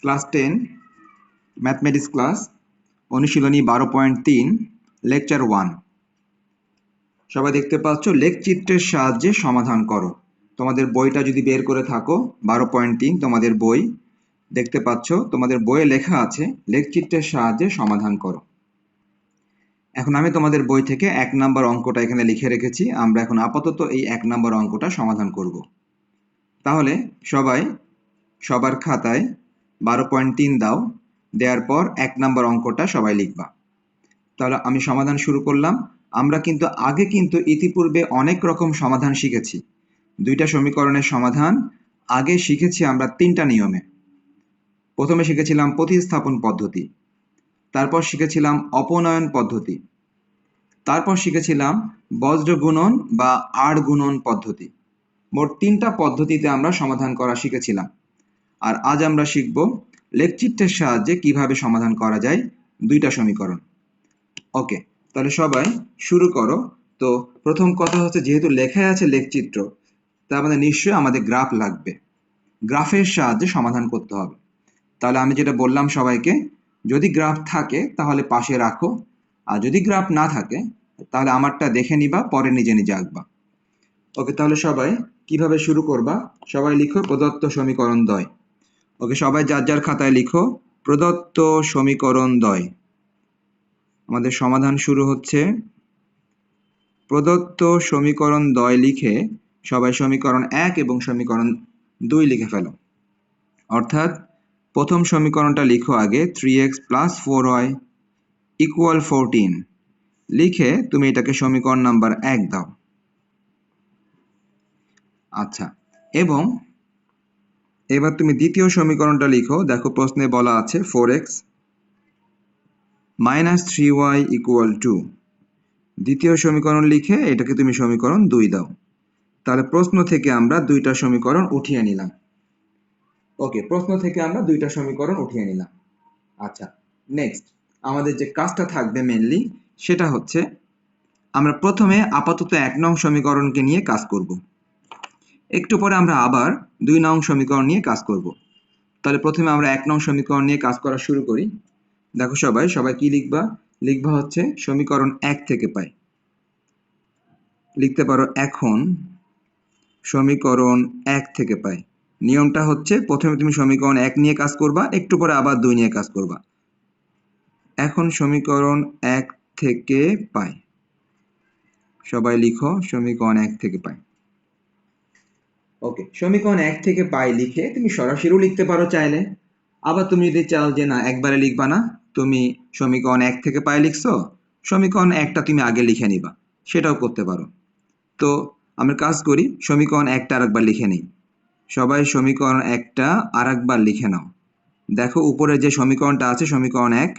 Class 10 mathematics class অনুশীলনী 12.3 lecture 1। সবাই দেখতে পাচ্ছ লেখচিত্রের সাহায্যে সমাধান করো। তোমাদের বইটা যদি বের করে থাকো 12.3 তোমাদের বই দেখতে পাচ্ছ, তোমাদের বইয়ে লেখা আছে লেখচিত্রের সাহায্যে সমাধান করো। এখন আমি তোমাদের বই থেকে 1 নম্বর অঙ্কটা এখানে লিখে রেখেছি। আমরা এখন আপাতত এই 1 নম্বর অঙ্কটা সমাধান করব। তাহলে সবাই সবার খাতায় 12.3 দাও, দেওয়ার পর 1 নম্বর অঙ্কটা সবাই লিখবা। তাহলে আমি সমাধান শুরু করলাম। আমরা কিন্তু আগে ইতিপূর্বে অনেক রকম সমাধান শিখেছি। দুইটা সমীকরণের সমাধান আগে শিখেছি আমরা 3টা নিয়মে। প্রথমে শিখেছিলাম প্রতিস্থাপন পদ্ধতি, তারপর শিখেছিলাম অপনয়ন পদ্ধতি, তারপর শিখেছিলাম বজ্র গুণন বা আড় গুণন পদ্ধতি। মোট 3টা পদ্ধতিতে আমরা সমাধান করা শিখেছিলাম। আর আজ আমরা শিখব লেখচিত্রের সাহায্যে কিভাবে সমাধান করা যায় দুইটা সমীকরণ। ওকে, তাহলে সবাই শুরু করো। তো প্রথম কথা হচ্ছে, যেহেতু লেখায় আছে লেখচিত্র, তার মানে নিশ্চয়ই আমাদের গ্রাফ লাগবে। গ্রাফের সাহায্যে সমাধান করতে হবে। তাহলে আমি যেটা বললাম সবাইকে, যদি গ্রাফ থাকে তাহলে পাশে রাখো, আর যদি গ্রাফ না থাকে তাহলে আমারটা দেখে নিবা, পরে নিজে নিজে আঁকবা। ওকে, তাহলে সবাই কিভাবে শুরু করবা? সবাই লিখো প্রদত্ত সমীকরণ দ্বয়। ওকে, সবাই যার যার খাতায় লিখো প্রদত্ত সমীকরণ দ্বয়। আমাদের সমাধান শুরু হচ্ছে। প্রদত্ত সমীকরণ দ্বয় লিখে সবাই সমীকরণ 1 এবং সমীকরণ 2 লিখে ফেলো। অর্থাৎ প্রথম সমীকরণটা লিখো আগে, 3x + 4y = 14 লিখে তুমি এটাকে সমীকরণ নাম্বার 1 দাও। আচ্ছা, এবং এবার তুমি দ্বিতীয় সমীকরণটা লিখো। দেখো প্রশ্নে বলা আছে 4x - 3y = 2। দ্বিতীয় সমীকরণ লিখে এটাকে তুমি সমীকরণ 2 দাও। তাহলে প্রশ্ন থেকে আমরা দুইটা সমীকরণ উঠিয়ে নিলাম। ওকে, প্রশ্ন থেকে আমরা দুইটা সমীকরণ উঠিয়ে নিলাম। আচ্ছা, নেক্সট আমাদের যে কাজটা থাকবে মেইনলি, সেটা হচ্ছে আমরা প্রথমে আপাতত 1 নং সমীকরণকে নিয়ে কাজ করব। একটু পরে আমরা আবার 2 নং সমীকরণ নিয়ে কাজ করব। তাহলে প্রথমে আমরা 1 নং সমীকরণ নিয়ে কাজ করা শুরু করি। দেখো সবাই কি লিখবা? লিখবা হচ্ছে সমীকরণ 1 থেকে পাই। লিখতে পারো এখন সমীকরণ 1 থেকে পাই। নিয়মটা হচ্ছে প্রথমে তুমি সমীকরণ 1 নিয়ে কাজ করবা, একটু পরে আবার 2 নিয়ে কাজ করবা। এখন সমীকরণ 1 থেকে পাই। সবাই লিখো সমীকরণ 1 থেকে পাই। ওকে, সমীকরণ 1 থেকে পাই লিখে তুমি সরাসরিও লিখতে পারো চাইলে। আবার তুমি যদি চাও যে না একবারে লিখবা না, তুমি সমীকরণ 1 থেকে পাই লিখছো, সমীকরণ 1টা তুমি আগে লিখে নিবা, সেটাও করতে পারো। তো আমরা কাজ করি, সমীকরণ 1টা আরেকবার লিখে নিই। সবাই সমীকরণ 1টা আরেকবার লিখে নাও। দেখো উপরে যে সমীকরণটা আছে সমীকরণ 1,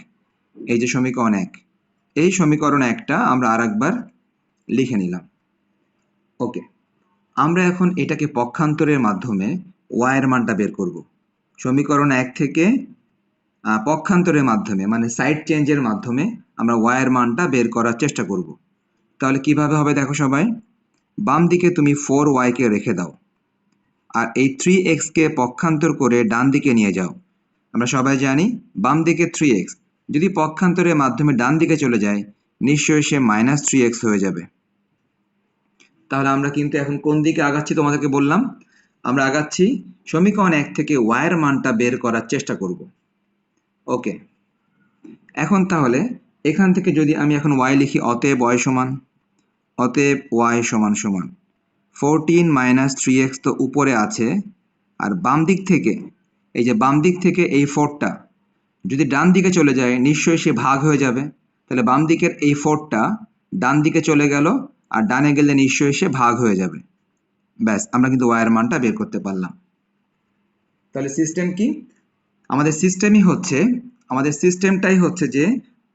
এই যে সমীকরণ 1, এই সমীকরণ 1টা আমরা আরেকবার লিখে নিলাম। ওকে, আমরা এখন এটাকে পক্ষান্তরের মাধ্যমে y এর মানটা বের করব। সমীকরণ 1 থেকে পক্ষান্তরের মাধ্যমে মানে সাইড চেঞ্জের মাধ্যমে আমরা y এর মানটা বের করার চেষ্টা করব। তাহলে কিভাবে হবে দেখো সবাই, বাম দিকে তুমি 4y কে রেখে দাও, আর এই 3x কে পক্ষান্তর করে ডান দিকে নিয়ে যাও। আমরা সবাই জানি বাম দিকে 3x যদি পক্ষান্তরের মাধ্যমে ডান দিকে চলে যায়, নিশ্চয়ই সে -3x হয়ে যাবে। তাহলে আমরা কিন্তু এখন কোন দিকে আগাচ্ছি তোমাদেরকে বললাম, আমরা আগাচ্ছি সমীকরণ 1 থেকে y এর মানটা বের করার চেষ্টা করব। ওকে, এখন তাহলে এখান থেকে যদি আমি এখন y লিখি, অতএব y সমান 14 - 3x তো উপরে আছে, আর বাম দিক থেকে এই যে বাম দিক থেকে এই 4টা যদি ডান দিকে চলে যায়, নিশ্চয়ই সে ভাগ হয়ে যাবে। তাহলে বাম দিকের এই 4টা ডান দিকে চলে গেল, আর ডানে গেলে নিশ্চয়ই সে ভাগ হয়ে যাবে। ব্যাস, আমরা কিন্তু y এর মানটা বের করতে পারলাম। তাহলে সিস্টেম কি? আমাদের সিস্টেমটাই হচ্ছে যে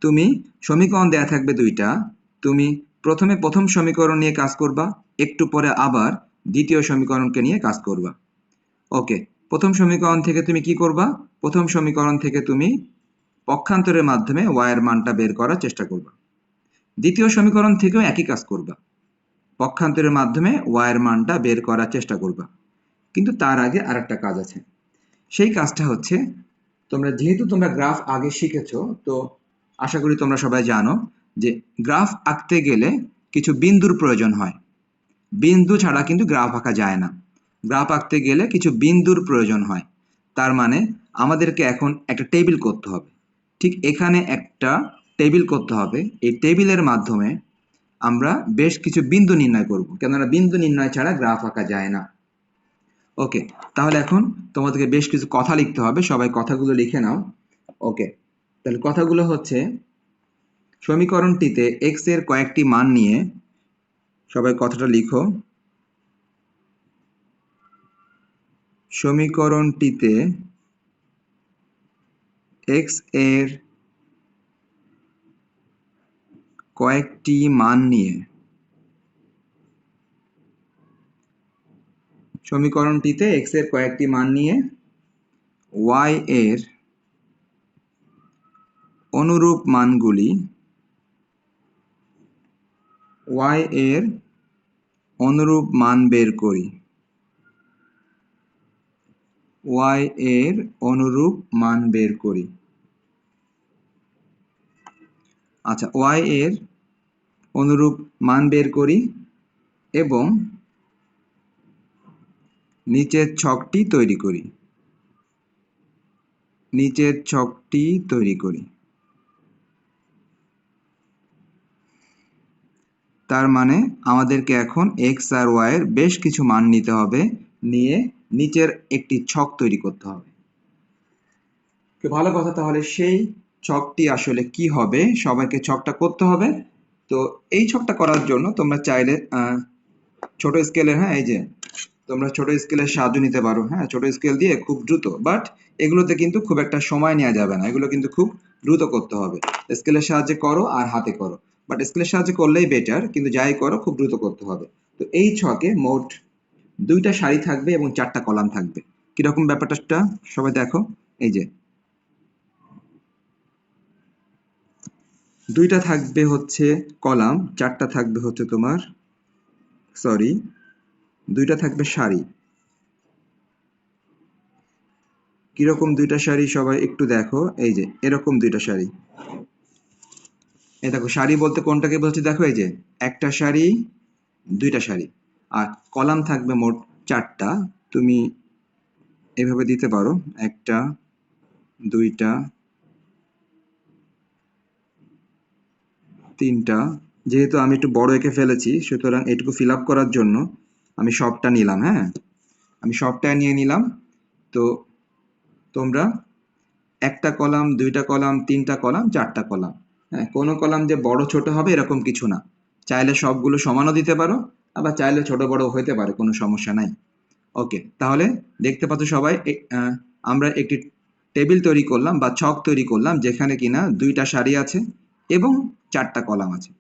তুমি সমীকরণ দেয়া থাকবে দুইটা, তুমি প্রথমে প্রথম সমীকরণ নিয়ে কাজ করবা, একটু পরে আবার দ্বিতীয় সমীকরণকে নিয়ে কাজ করবা। ওকে, প্রথম সমীকরণ থেকে তুমি কি করবা? প্রথম সমীকরণ থেকে তুমি পক্ষান্তরের মাধ্যমে y এর মানটা বের করার চেষ্টা করবা। দ্বিতীয় সমীকরণ থেকেও একই কাজ করবা, পক্ষান্তরের মাধ্যমে y এর মানটা বের করার চেষ্টা করবা। কিন্তু তার আগে আরেকটা কাজ আছে। সেই কাজটা হচ্ছে যেহেতু তোমরা গ্রাফ আগে শিখেছো, তো আশা করি তোমরা সবাই জানো যে গ্রাফ আঁকতে গেলে কিছু বিন্দুর প্রয়োজন হয়। বিন্দু ছাড়া কিন্তু গ্রাফ আঁকা যায় না। গ্রাফ আঁকতে গেলে কিছু বিন্দুর প্রয়োজন হয়। তার মানে আমাদেরকে এখন একটা টেবিল করতে হবে। ঠিক এখানে একটা টেবিল করতে হবে। এই টেবিলের মাধ্যমে আমরা বেশ কিছু বিন্দু নির্ণয় করব, কেননা বিন্দু নির্ণয় ছাড়া গ্রাফ আঁকা যায় না। ওকে, তাহলে এখন তোমাদেরকে বেশ কিছু কথা লিখতে হবে। সবাই কথাগুলো লিখে নাও। ওকে, তাহলে কথাগুলো হচ্ছে, সমীকরণটিতে x এর কয়েকটি মান নিয়ে, সবাই কথাটা লিখো। সমীকরণটিতে x এর কয়েকটি মান নিয়ে, সমীকরণটিতে x এর কয়েকটি মান নিয়ে y এর অনুরূপ মানগুলি, y এর অনুরূপ মান বের করি। y এর অনুরূপ মান বের করি। আচ্ছা, y এর অনুরূপ মান বের করি এবং নিচের ছকটি তৈরি করি। নিচের ছকটি তৈরি করি। তার মানে আমাদেরকে এখন x আর y এর বেশ কিছু মান নিতে হবে, নিয়ে নিচের একটি ছক তৈরি করতে হবে। তো ভালো কথা, তাহলে সেই ছকটি আসলে কি হবে? সবাইকে ছকটা করতে হবে। তো এই ছকটা করার জন্য তোমরা চাইলে ছোট স্কেলের, হ্যাঁ এই যে তোমরা ছোট স্কেলের সাহায্য নিতে পারো। হ্যাঁ, ছোট স্কেল দিয়ে খুব দ্রুত, বাট এগুলোতে কিন্তু খুব একটা সময় নেওয়া যাবে না, এগুলো কিন্তু খুব দ্রুত করতে হবে। স্কেলের সাহায্যে করো আর হাতে করো, বাট স্কেলের সাহায্যে করলেই বেটার, কিন্তু যাই করো খুব দ্রুত করতে হবে। তো এই ছকে মোট 2টা সারি থাকবে এবং 4টা কলাম থাকবে। কিরকম ব্যাপারটা সবাই দেখো। এই যে 2টা থাকবে হচ্ছে কলাম, 4টা থাকবে হচ্ছে তোমার, সরি, 2টা থাকবে সারি। কিরকম 2টা সারি সবাই একটু দেখো। এই যে এরকম 2টা সারি। এই দেখো, সারি বলতে কোনটাকে বলছি দেখো, এই যে একটা সারি, 2টা সারি। আর কলাম থাকবে মোট 4টা। তুমি এভাবে দিতে পারো, 1টা 2টা 3টা। যেহেতু আমি একটু বড় এঁকে ফেলেছি, সুতরাং এটুকু ফিল আপ করার জন্য আমি সবটা নিলাম। হ্যাঁ, আমি সবটা নিয়ে নিলাম। তো তোমরা 1টা কলাম, 2টা কলাম, 3টা কলাম, 4টা কলাম। হ্যাঁ, কোনো কলাম যে বড় ছোট হবে এরকম কিছু না। চাইলে সবগুলো সমানও দিতে পারো, আবার চাইলে ছোট বড় হতে পারে, কোনো সমস্যা নাই। ওকে, তাহলে দেখতে পাচ্ছ সবাই, আমরা একটি টেবিল তৈরি করলাম বা ছক তৈরি করলাম, যেখানে কিনা 2টা সারি আছে এবং 4টা কলাম আছে।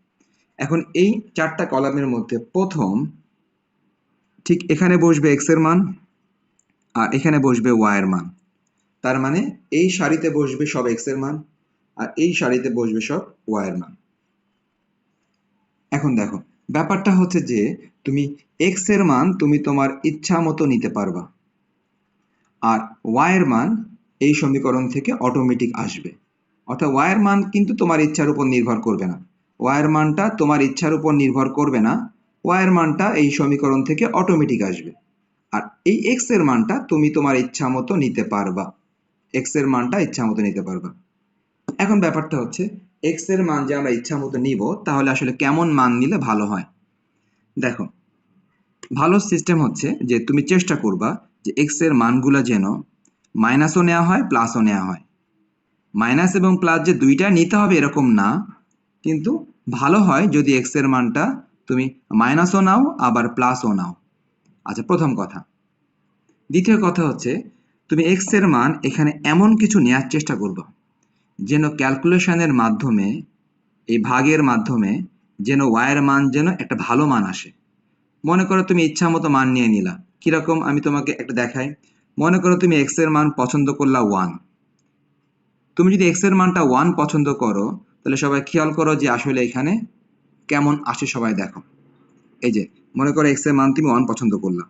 এখন এই 4টা কলামের মধ্যে প্রথম, ঠিক এখানে বসবে x এর মান আর এখানে বসবে y এর মান। তার মানে এই সারিতে বসবে সব x এর মান আর এই সারিতে বসবে সব y এর মান। এখন দেখো, ব্যাপারটা হচ্ছে যে তুমি x এর মান তুমি তোমার ইচ্ছা মতো নিতে পারবা, আর y এর মান এই সমীকরণ থেকে অটোমেটিক আসবে। অর্থাৎ y এর মান কিন্তু তোমার ইচ্ছার উপর নির্ভর করবে না। y এর মানটা তোমার ইচ্ছার উপর নির্ভর করবে না, y এর মানটা এই সমীকরণ থেকে অটোমেটিক আসবে। আর এই x এর মানটা তুমি তোমার ইচ্ছা মতো নিতে পারবা। x এর মানটা ইচ্ছা মতো নিতে পারবা। এখন ব্যাপারটা হচ্ছে, x এর মান যে আমরা ইচ্ছা মতো নিব, তাহলে আসলে কেমন মান নিলে ভালো হয়? দেখো, ভালো সিস্টেম হচ্ছে যে তুমি চেষ্টা করবা যে x এর মানগুলা যেন মাইনাসও নেওয়া হয় প্লাসও নেওয়া হয়। মাইনাস এবং প্লাস যে দুইটা নিতে হবে এরকম না, কিন্তু ভালো হয় যদি x এর মানটা তুমি মাইনাসও নাও আবার প্লাসও নাও। আচ্ছা, প্রথম কথা। দ্বিতীয় কথা হচ্ছে, তুমি x এর মান এখানে এমন কিছু নেওয়ার চেষ্টা করবা যেন ক্যালকুলেশনের মাধ্যমে, এই ভাগের মাধ্যমে যেন y এর মান যেন একটা ভালো মান আসে। মনে করো তুমি ইচ্ছা মতো মান নিয়ে নিলা। কিরকম আমি তোমাকে একটা দেখাই। মনে করো তুমি x এর মান পছন্দ করলা 1। তুমি যদি x এর মানটা 1 পছন্দ করো, তাহলে সবাই খেয়াল করো যে আসলে এখানে কেমন আসে। সবাই দেখো, এই যে মনে করো x এর মান তুমি 1 পছন্দ করলা,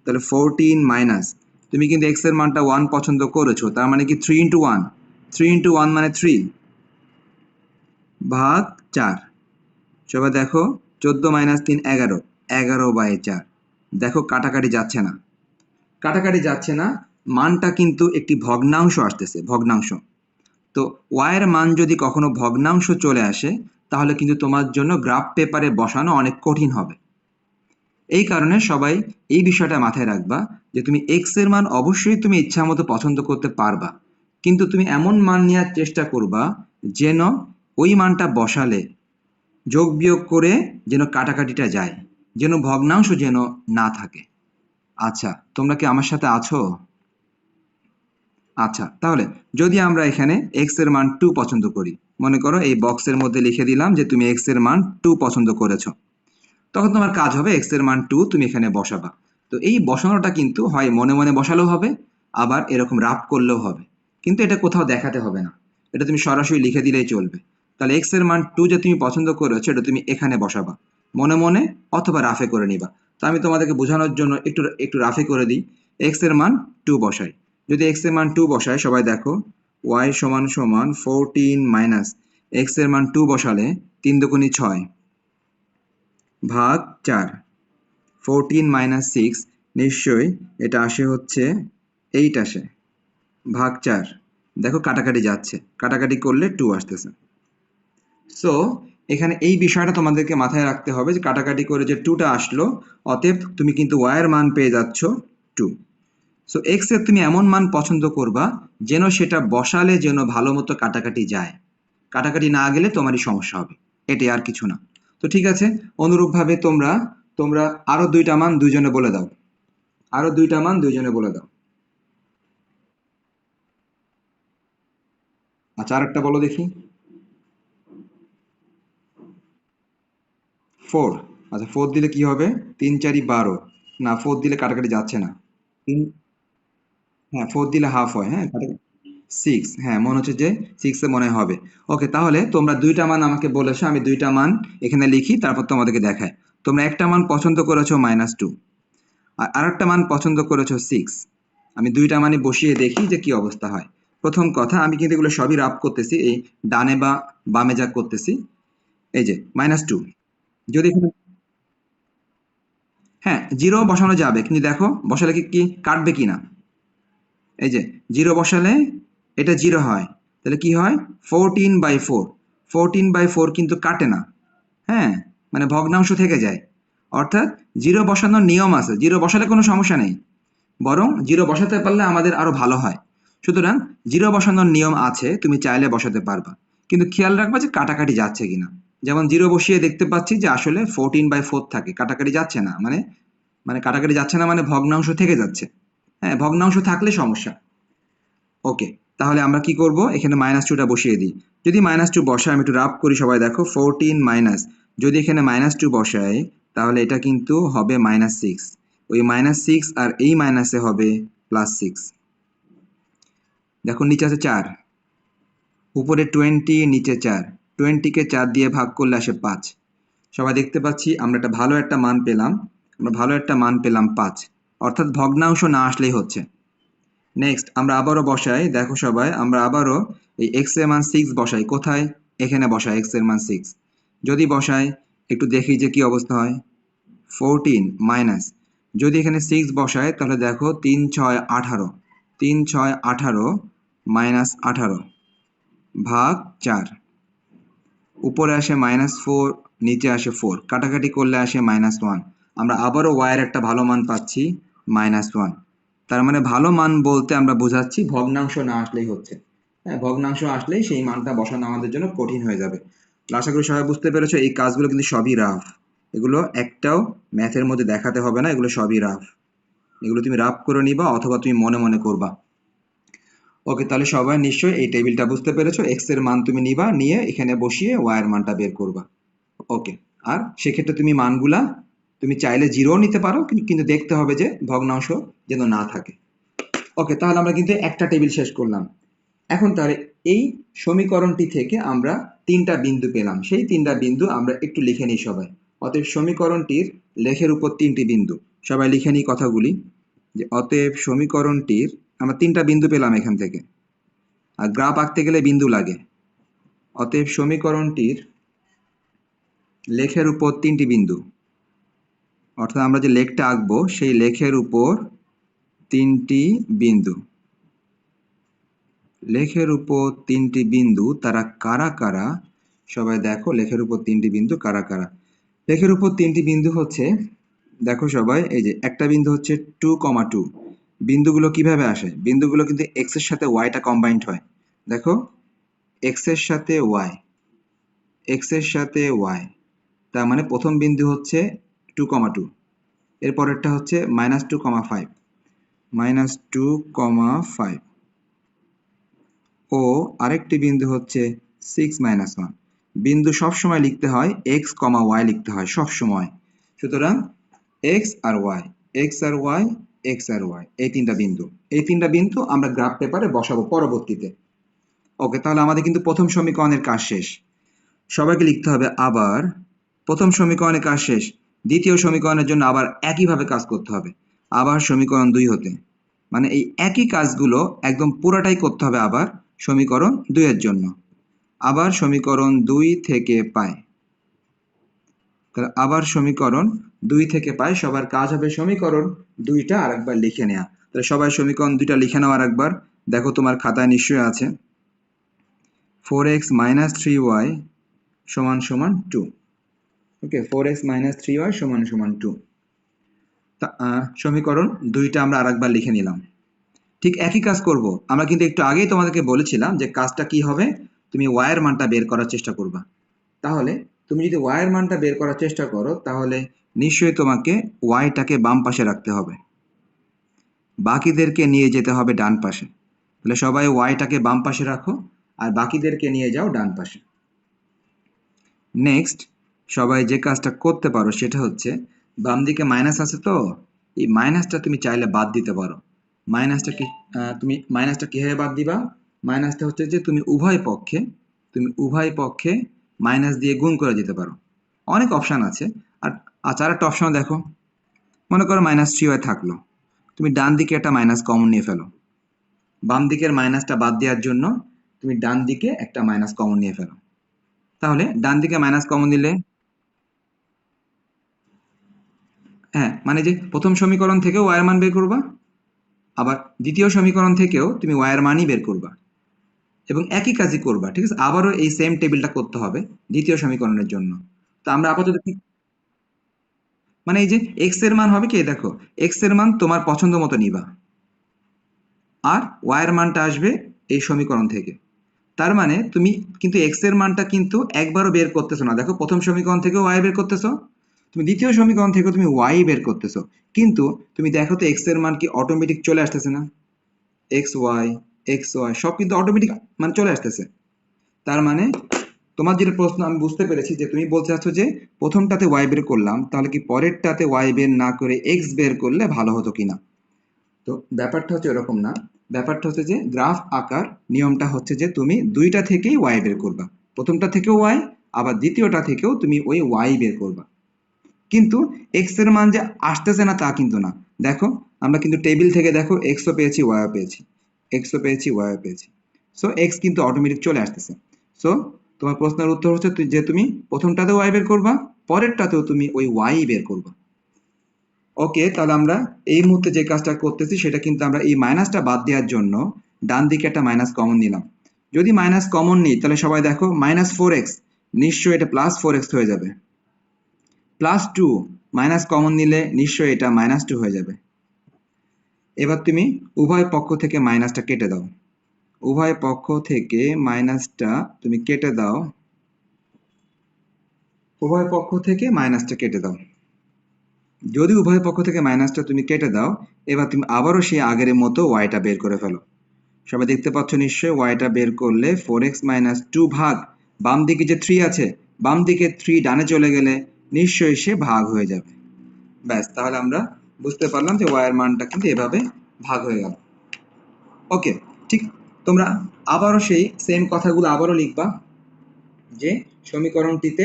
তাহলে 14 মাইনাস তুমি কিন্তু x এর মানটা 1 পছন্দ করেছো, তার মানে কি 3 ইন্টু 1, 3 ইন্টু 1 মানে 3 ভাগ 4। সবাই দেখো 14 মাইনাস 3 11, 11/4। দেখো কাটাকাটি যাচ্ছে না, কাটাকাটি যাচ্ছে না, মানটা কিন্তু একটি ভগ্নাংশ আসতেছে, ভগ্নাংশ। তো y এর মান যদি কখনো ভগ্নাংশ চলে আসে তাহলে কিন্তু তোমার জন্য গ্রাফ পেপারে বসানো অনেক কঠিন হবে। এই কারণে সবাই এই বিষয়টা মাথায় রাখবা যে তুমি x এর মান অবশ্যই তুমি ইচ্ছা মতো পছন্দ করতে পারবা, কিন্তু তুমি এমন মান নেওয়ার চেষ্টা করবা যেন ওই মানটা বসালে যোগ বিয়োগ করে যেন কাটাকাটিটা যায়, যেন ভগ্নাংশ যেন না থাকে। আচ্ছা, তোমরা কি আমার সাথে আছো? আচ্ছা, তাহলে যদি আমরা এখানে x এর মান 2 পছন্দ করি, মনে করো এই বক্সের মধ্যে লিখে দিলাম যে তুমি x এর মান 2 পছন্দ করেছো, তখন তোমার কাজ হবে x এর মান 2 তুমি এখানে বসাবা। তো এই বসানোটা কিন্তু হয় মনে মনে বসালেও হবে, আবার এরকম রাফ করলেও হবে, কিন্তু এটা কোথাও দেখাতে হবে না, এটা তুমি সরাসরি লিখে দিলেই চলবে। তাহলে x এর মান 2 যে তুমি পছন্দ করেছো এটা তুমি এখানে বসাবা মনে মনে অথবা রাফে করে নিবা। তো আমি তোমাদেরকে বোঝানোর জন্য একটু একটু রাফে করে দিই। x এর মান 2 বসাই, যদি x এর মান 2 বসাই, সবাই দেখো y সমান সমান 14 মাইনাস x এর মান 2 বসালে 3 দুগুণী 6 ভাগ 4, 14 মাইনাস 6 নিশ্চয়ই এটা আসে হচ্ছে 8 আসে, ভাগ 4। দেখো কাটাকাটি যাচ্ছে, কাটাকাটি করলে 2 আসতেছে। সো এখানে এই বিষয়টা তোমাদেরকে মাথায় রাখতে হবে যে কাটাকাটি করে যে 2টা আসলো, অতএব তুমি কিন্তু y এর মান পেয়ে যাচ্ছ 2। সো x এর তুমি এমন মান পছন্দ করবা যেন সেটা বসালে যেন ভালো মতো কাটাকাটি যায়, কাটাকাটি না গেলে তোমারই সমস্যা হবে, এটাই আর কিছু না। তো ঠিক আছে, অনুরূপভাবে তোমরা তোমরা আরো 2টা মান দুইজনে বলে দাও, আরো 2টা মান দুইজনে বলে দাও। আচ্ছা, আরেকটা বলো দেখি। 4। আচ্ছা, 4 দিলে কি হবে? 3 4 12। না, 4 দিলে কাটাকাটি যাচ্ছে না। তিন, হ্যাঁ 4 দিলে হাফ হয়, হ্যাঁ 6, হ্যাঁ মনে হচ্ছে যে 6 এ মনে হবে। ওকে, তাহলে তোমরা 2টা মান আমাকে বলেছো, আমি 2টা মান এখানে লিখি, তারপর তোমাদেরকে দেখাই। তোমরা একটা মান পছন্দ করেছো -2, আর আরেকটা মান পছন্দ করেছো 6। আমি 2টা মানই বসিয়ে দেখি যে কি অবস্থা হয়। প্রথম কথা, আমি কিন্তু এগুলো সবই রাফ করতেছি, এই ডানে বা বামে যা করতেছি। এই যে -2, যদি এখানে, হ্যাঁ 0 বসানো যাবে, কিন্তু দেখো বসালে কি কি কাটবে কিনা। এই যে 0 বসালে এটা 0 হয়, তাহলে কি হয় 14/4, 14/4 কিন্তু কাটে না, হ্যাঁ মানে ভগ্নাংশ থেকে যায়। অর্থাৎ 0 বসানোর নিয়ম আছে, 0 বসালে কোনো সমস্যা নেই, বরং 0 বসাতে পারলে আমাদের আরো ভালো হয়। সুতরাং 0 বসানোর নিয়ম আছে, তুমি চাইলে বসাতে পারবা, কিন্তু খেয়াল রাখবা যে কাটাকাটি যাচ্ছে কিনা। যেমন 0 বসিয়ে দেখতে পাচ্ছি যে আসলে 14/4 থাকে, কাটাকাটি যাচ্ছে না, মানে মানে কাটাকাটি যাচ্ছে না মানে ভগ্নাংশ থেকে যাচ্ছে। হ্যাঁ, ভগ্নাংশ থাকলে সমস্যা। ওকে, তাহলে আমরা কি করব, এখানে -2টা বসিয়ে দিই। যদি -2 বসাই, আমি একটু রাফ করি, সবাই দেখো 14 মাইনাস, যদি এখানে -2 বসাই তাহলে এটা কিন্তু হবে -6, ওই -6 আর এই মাইনাসে হবে +6। দেখো নিচে আছে 4, উপরে 20, নিচে 4, 20 কে 4 দিয়ে ভাগ করলে আসে 5। সবাই দেখতে পাচ্ছি আমরা একটা ভালো একটা মান পেলাম, আমরা ভালো একটা মান পেলাম 5, অর্থাৎ ভগ্নাংশ না আসলেই হচ্ছে। নেক্সট আমরা আবারও বসাই, দেখো সবাই আমরা আবারও এই x এর মান 6 বসাই, কোথায়? এখানে বসাই x এর মান 6। যদি বসাই একটু দেখি যে কি অবস্থা হয়। 14 মাইনাস, যদি এখানে 6 বসাই তাহলে দেখো 3 6 18, 3 6 18 -18 ভাগ 4, উপরে আসে -4, নিচে আসে 4, কাটাকাটি করলে আসে -1। আমরা আবারও y এর একটা ভালো মান পাচ্ছি -1। তার মানে ভালো মান বলতে আমরা বোঝাচ্ছি ভগ্নাংশ না আসলেই হচ্ছে। হ্যাঁ, ভগ্নাংশ আসলেই সেই মানটা বসানো আমাদের জন্য কঠিন হয়ে যাবে। তো আশা করি সবাই বুঝতে পেরেছো, এই কাজগুলো কিন্তু সবই রাফ, এগুলো একটাও ম্যাথের মধ্যে দেখাতে হবে না, এগুলো সবই রাফ, এগুলো তুমি রাফ করে নিবা অথবা তুমি মনে মনে করবা। ওকে, তাহলে সবাই নিশ্চয়ই এই টেবিলটা বুঝতে পেরেছো, এক্স এর মান তুমি নিবা, নিয়ে এখানে বসিয়ে ওয়াই এর মানটা বের করবা। ওকে, আর সেক্ষেত্রে তুমি মানগুলা তুমি চাইলে 0 নিতে পারো, কিন্তু দেখতে হবে যে ভগ্নাংশ যেন না থাকে। ওকে, তাহলে আমরা কিন্তু একটা টেবিল শেষ করলাম। এখন তাহলে এই সমীকরণটি থেকে আমরা 3টা বিন্দু পেলাম, সেই 3টা বিন্দু আমরা একটু লিখে নিই সবাই। অতএব সমীকরণটির লেখের উপর 3টি বিন্দু, সবাই লিখে নিই কথাগুলি। যে অতএব সমীকরণটির আমরা 3টা বিন্দু পেলাম এখান থেকে, আর গ্রাফ আঁকতে গেলে বিন্দু লাগে। অতএব সমীকরণটির লেখের উপর 3টি বিন্দু, অর্থাৎ আমরা যে লেখটা আঁকবো সেই লেখের উপর 3টি বিন্দু। লেখের উপর 3টি বিন্দু, তারা কারা কারা? সবাই দেখো লেখের উপর 3টি বিন্দু কারা কারা। লেখের উপর 3টি বিন্দু হচ্ছে, দেখো সবাই, এই যে একটা বিন্দু হচ্ছে 2,2। বিন্দুগুলো কিভাবে আসে? বিন্দুগুলো কিন্তু এক্স এর সাথে ওয়াইটা কম্বাইন্ড হয়। দেখো এক্স এর সাথে ওয়াই, এক্স এর সাথে ওয়াই, তার মানে প্রথম বিন্দু হচ্ছে 2,2, এরপরেরটা হচ্ছে -2,5, -2,5, ও আরেকটি বিন্দু হচ্ছে 6-1। বিন্দু সবসময় লিখতে হয় এক্স কমা ওয়াই লিখতে হয় সবসময়। সুতরাং এক্স আর ওয়াই, এক্স আর ওয়াই, এক্স আর ওয়াই, এই 3টা বিন্দু, এই 3টা বিন্দু আমরা গ্রাফ পেপারে বসাবো পরবর্তীতে। ওকে, তাহলে আমাদের কিন্তু প্রথম সমীকরণের কাজ শেষ। সবাইকে লিখতে হবে আবার প্রথম সমীকরণের কাজ শেষ, দ্বিতীয় সমীকরণের জন্য আবার একইভাবে কাজ করতে হবে, আবার সমীকরণ 2 হতে, মানে এই একই কাজগুলো একদম পুরাটাই করতে হবে আবার সমীকরণ 2 এর জন্য। আবার সমীকরণ 2 থেকে পাই, তাহলে আবার সমীকরণ 2 থেকে পাই, সবার কাজ হবে সমীকরণ 2টা আরেকবার লিখে নেওয়া। তাহলে সবাই সমীকরণ 2টা লিখে নাও আরেকবার। দেখো তোমার খাতায় নিশ্চয়ই আছে। 4x - 3y = 2। ওকে, 4x - 3y = 2। সমীকরণ 2টা আমরা আরেকবার লিখে নিলাম। ঠিক একই কাজ করব। আমরা কিন্তু একটু আগেই তোমাদেরকে বলেছিলাম যে কাজটা কি হবে, তুমি y এর মানটা বের করার চেষ্টা করবা। তাহলে তুমি যদি y এর মানটা বের করার চেষ্টা করো, তাহলে নিশ্চয়ই তোমাকে y-টাকে বাম পাশে রাখতে হবে, বাকিদেরকে নিয়ে যেতে হবে ডান পাশে। তাহলে সবাই y-টাকে বাম পাশে রাখো আর বাকিদেরকে নিয়ে যাও ডান পাশে। নেক্সট, সবাই যে কাজটা করতে পারো সেটা হচ্ছে, বাম দিকে মাইনাস আছে, তো এই মাইনাসটা তুমি চাইলে বাদ দিতে পারো। মাইনাসটা কি, তুমি মাইনাসটা কিভাবে বাদ দিবা? মাইনাসটা হচ্ছে যে তুমি উভয় পক্ষে মাইনাস দিয়ে গুণ করে দিতে পারো। অনেক অপশান আছে। আর আচ্ছা, একটা অপশন দেখো, মনে করো -3y থাকলো, তুমি ডান দিকে একটা মাইনাস কমন নিয়ে ফেলো। বাম দিকের মাইনাসটা বাদ দেওয়ার জন্য তুমি ডান দিকে একটা মাইনাস কমন নিয়ে ফেলো। তাহলে ডান দিকে মাইনাস কমন দিলে, হ্যাঁ, মানে যে প্রথম সমীকরণ থেকেও y এর মান বের করবা, আবার দ্বিতীয় সমীকরণ থেকেও তুমি y এর মানই বের করবা, এবং একই কাজই করবা। ঠিক আছে, আবারও এই সেম টেবিলটা করতে হবে দ্বিতীয় সমীকরণের জন্য। তো আমরা আপাতত মানে এই যে x এর মান হবে কি, দেখো x এর মান তোমার পছন্দ মতো নিবা, আর y এর মানটা আসবে এই সমীকরণ থেকে। তার মানে তুমি কিন্তু x এর মানটা কিন্তু একবারও বের করতেছো না। দেখো প্রথম সমীকরণ থেকেও y বের করতেছো, তুমি দ্বিতীয় সমীকরণ থেকে তুমি y বের করতেছো, কিন্তু তুমি দেখো তো x এর মান কি অটোমেটিক চলে আসতেছে না? xy xy সব কিন্তু অটোমেটিক মানে চলে আসতেছে। তার মানে তোমার যেটা প্রশ্ন আমি বুঝতে পেরেছি, যে তুমি বলতে চাচ্ছ যে প্রথমটাতে y বের করলাম, তাহলে কি পরেরটাতে y বের না করে x বের করলে ভালো হতো কিনা। তো ব্যাপারটা হচ্ছে এরকম না। ব্যাপারটা হচ্ছে যে গ্রাফ আঁকার নিয়মটা হচ্ছে যে তুমি 2টা থেকেই y বের করবা, প্রথমটা থেকেও y, আবার দ্বিতীয়টা থেকেও তুমি ওই y বের করবা। কিন্তু x এর মান যে আসতেছে না তা কিন্তু না। দেখো আমরা কিন্তু টেবিল থেকে দেখো x ও পেয়েছি, y ও পেয়েছি, x ও পেয়েছি, y ও পেয়েছি। সো x কিন্তু অটোমেটিক চলে আসতেছে। সো তোমার প্রশ্নের উত্তর হচ্ছে যে তুমি প্রথমটাতেও y বের করবা, পরেরটাতেও তুমি ওই y বের করবা। ওকে, তাহলে আমরা এই মুহূর্তে যে কাজটা করতেছি সেটা কিন্তু আমরা এই মাইনাসটা বাদ দেওয়ার জন্য ডান দিকে একটা মাইনাস কমন নিলাম। যদি মাইনাস কমন নিই, তাহলে সবাই দেখো -4x, নিশ্চয়ই এটা +4x হয়ে যাবে। +2 মাইনাস কমন নিলে নিশ্চয়ই এটা -2 হয়ে যাবে। এবার তুমি উভয় পক্ষ থেকে মাইনাসটা কেটে দাও, উভয় পক্ষ থেকে মাইনাসটা তুমি কেটে দাও, উভয় পক্ষ থেকে মাইনাসটা কেটে দাও। যদি উভয় পক্ষ থেকে মাইনাসটা তুমি কেটে দাও, এবার তুমি আবারও সেই আগের মতো ওয়াইটা বের করে ফেলো। সবাই দেখতে পাচ্ছ নিশ্চয়ই, ওয়াইটা বের করলে 4x - 2 ভাগ বাম দিকে যে 3 আছে, বাম দিকে 3 ডানে চলে গেলে নিশ্চয়ই সে ভাগ হয়ে যাবে। ব্যাস, তাহলে আমরা বুঝতে পারলাম যে ওয়াই এর মানটা কিন্তু এভাবে ভাগ হয়ে গেল। ওকে, ঠিক তোমরা আবারও সেই সেম কথাগুলো আবারও লিখবা, যে সমীকরণটিতে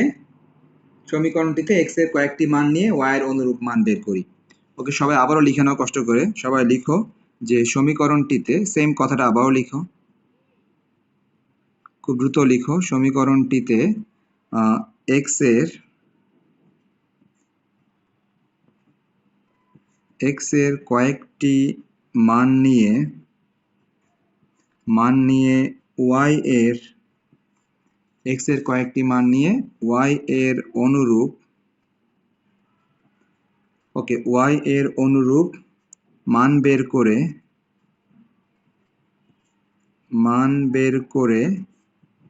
x এর কয়েকটি মান নিয়ে y এর অনুরূপ মান বের করি। ওকে, সবাই আবারও লিখে নাও কষ্ট করে। সবাই লিখো যে সমীকরণটিতে সেম কথাটা আবারও লিখো, খুব দ্রুত লিখো। সমীকরণটিতে এক্স এর কয়েকটি মান নিয়ে ওয়াই এর এক্স এর কয়েকটি মান নিয়ে ওয়াই এর অনুরূপ ওয়াই এর অনুরূপ মান বের করে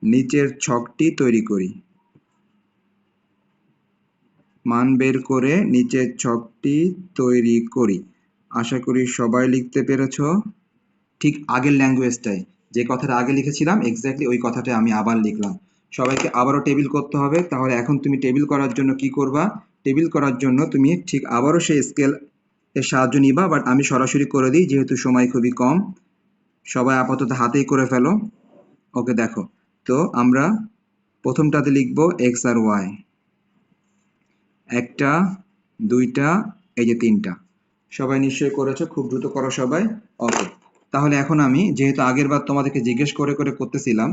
নিচের ছকটি তৈরি করি। আশা করি সবাই লিখতে পেরেছো। ঠিক আগের ল্যাঙ্গুয়েজটাই, যে কথাটা আগে লিখেছিলাম এক্স্যাক্টলি ওই কথাটা আমি আবার লিখলাম। সবাইকে আবারও টেবিল করতে হবে। তাহলে এখন তুমি টেবিল করার জন্য কি করবা? টেবিল করার জন্য তুমি ঠিক আবারও সেই স্কেল এর সাহায্য নিবা, বাট আমি সরাসরি করে দিই যেহেতু সময় খুবই কম। সবাই আপাতত হাতেই করে ফেলো। ওকে, দেখো তো আমরা প্রথমটাতে লিখব এক্স আর ওয়াই, একটা, দুইটা, এই যে তিনটা। সবাই নিশ্চয়ই করেছো, খুব দ্রুত করো সবাই। ওকে, তাহলে এখন আমি যেহেতু আগের বার তোমাদেরকে জিজ্ঞেস করে করতেছিলাম,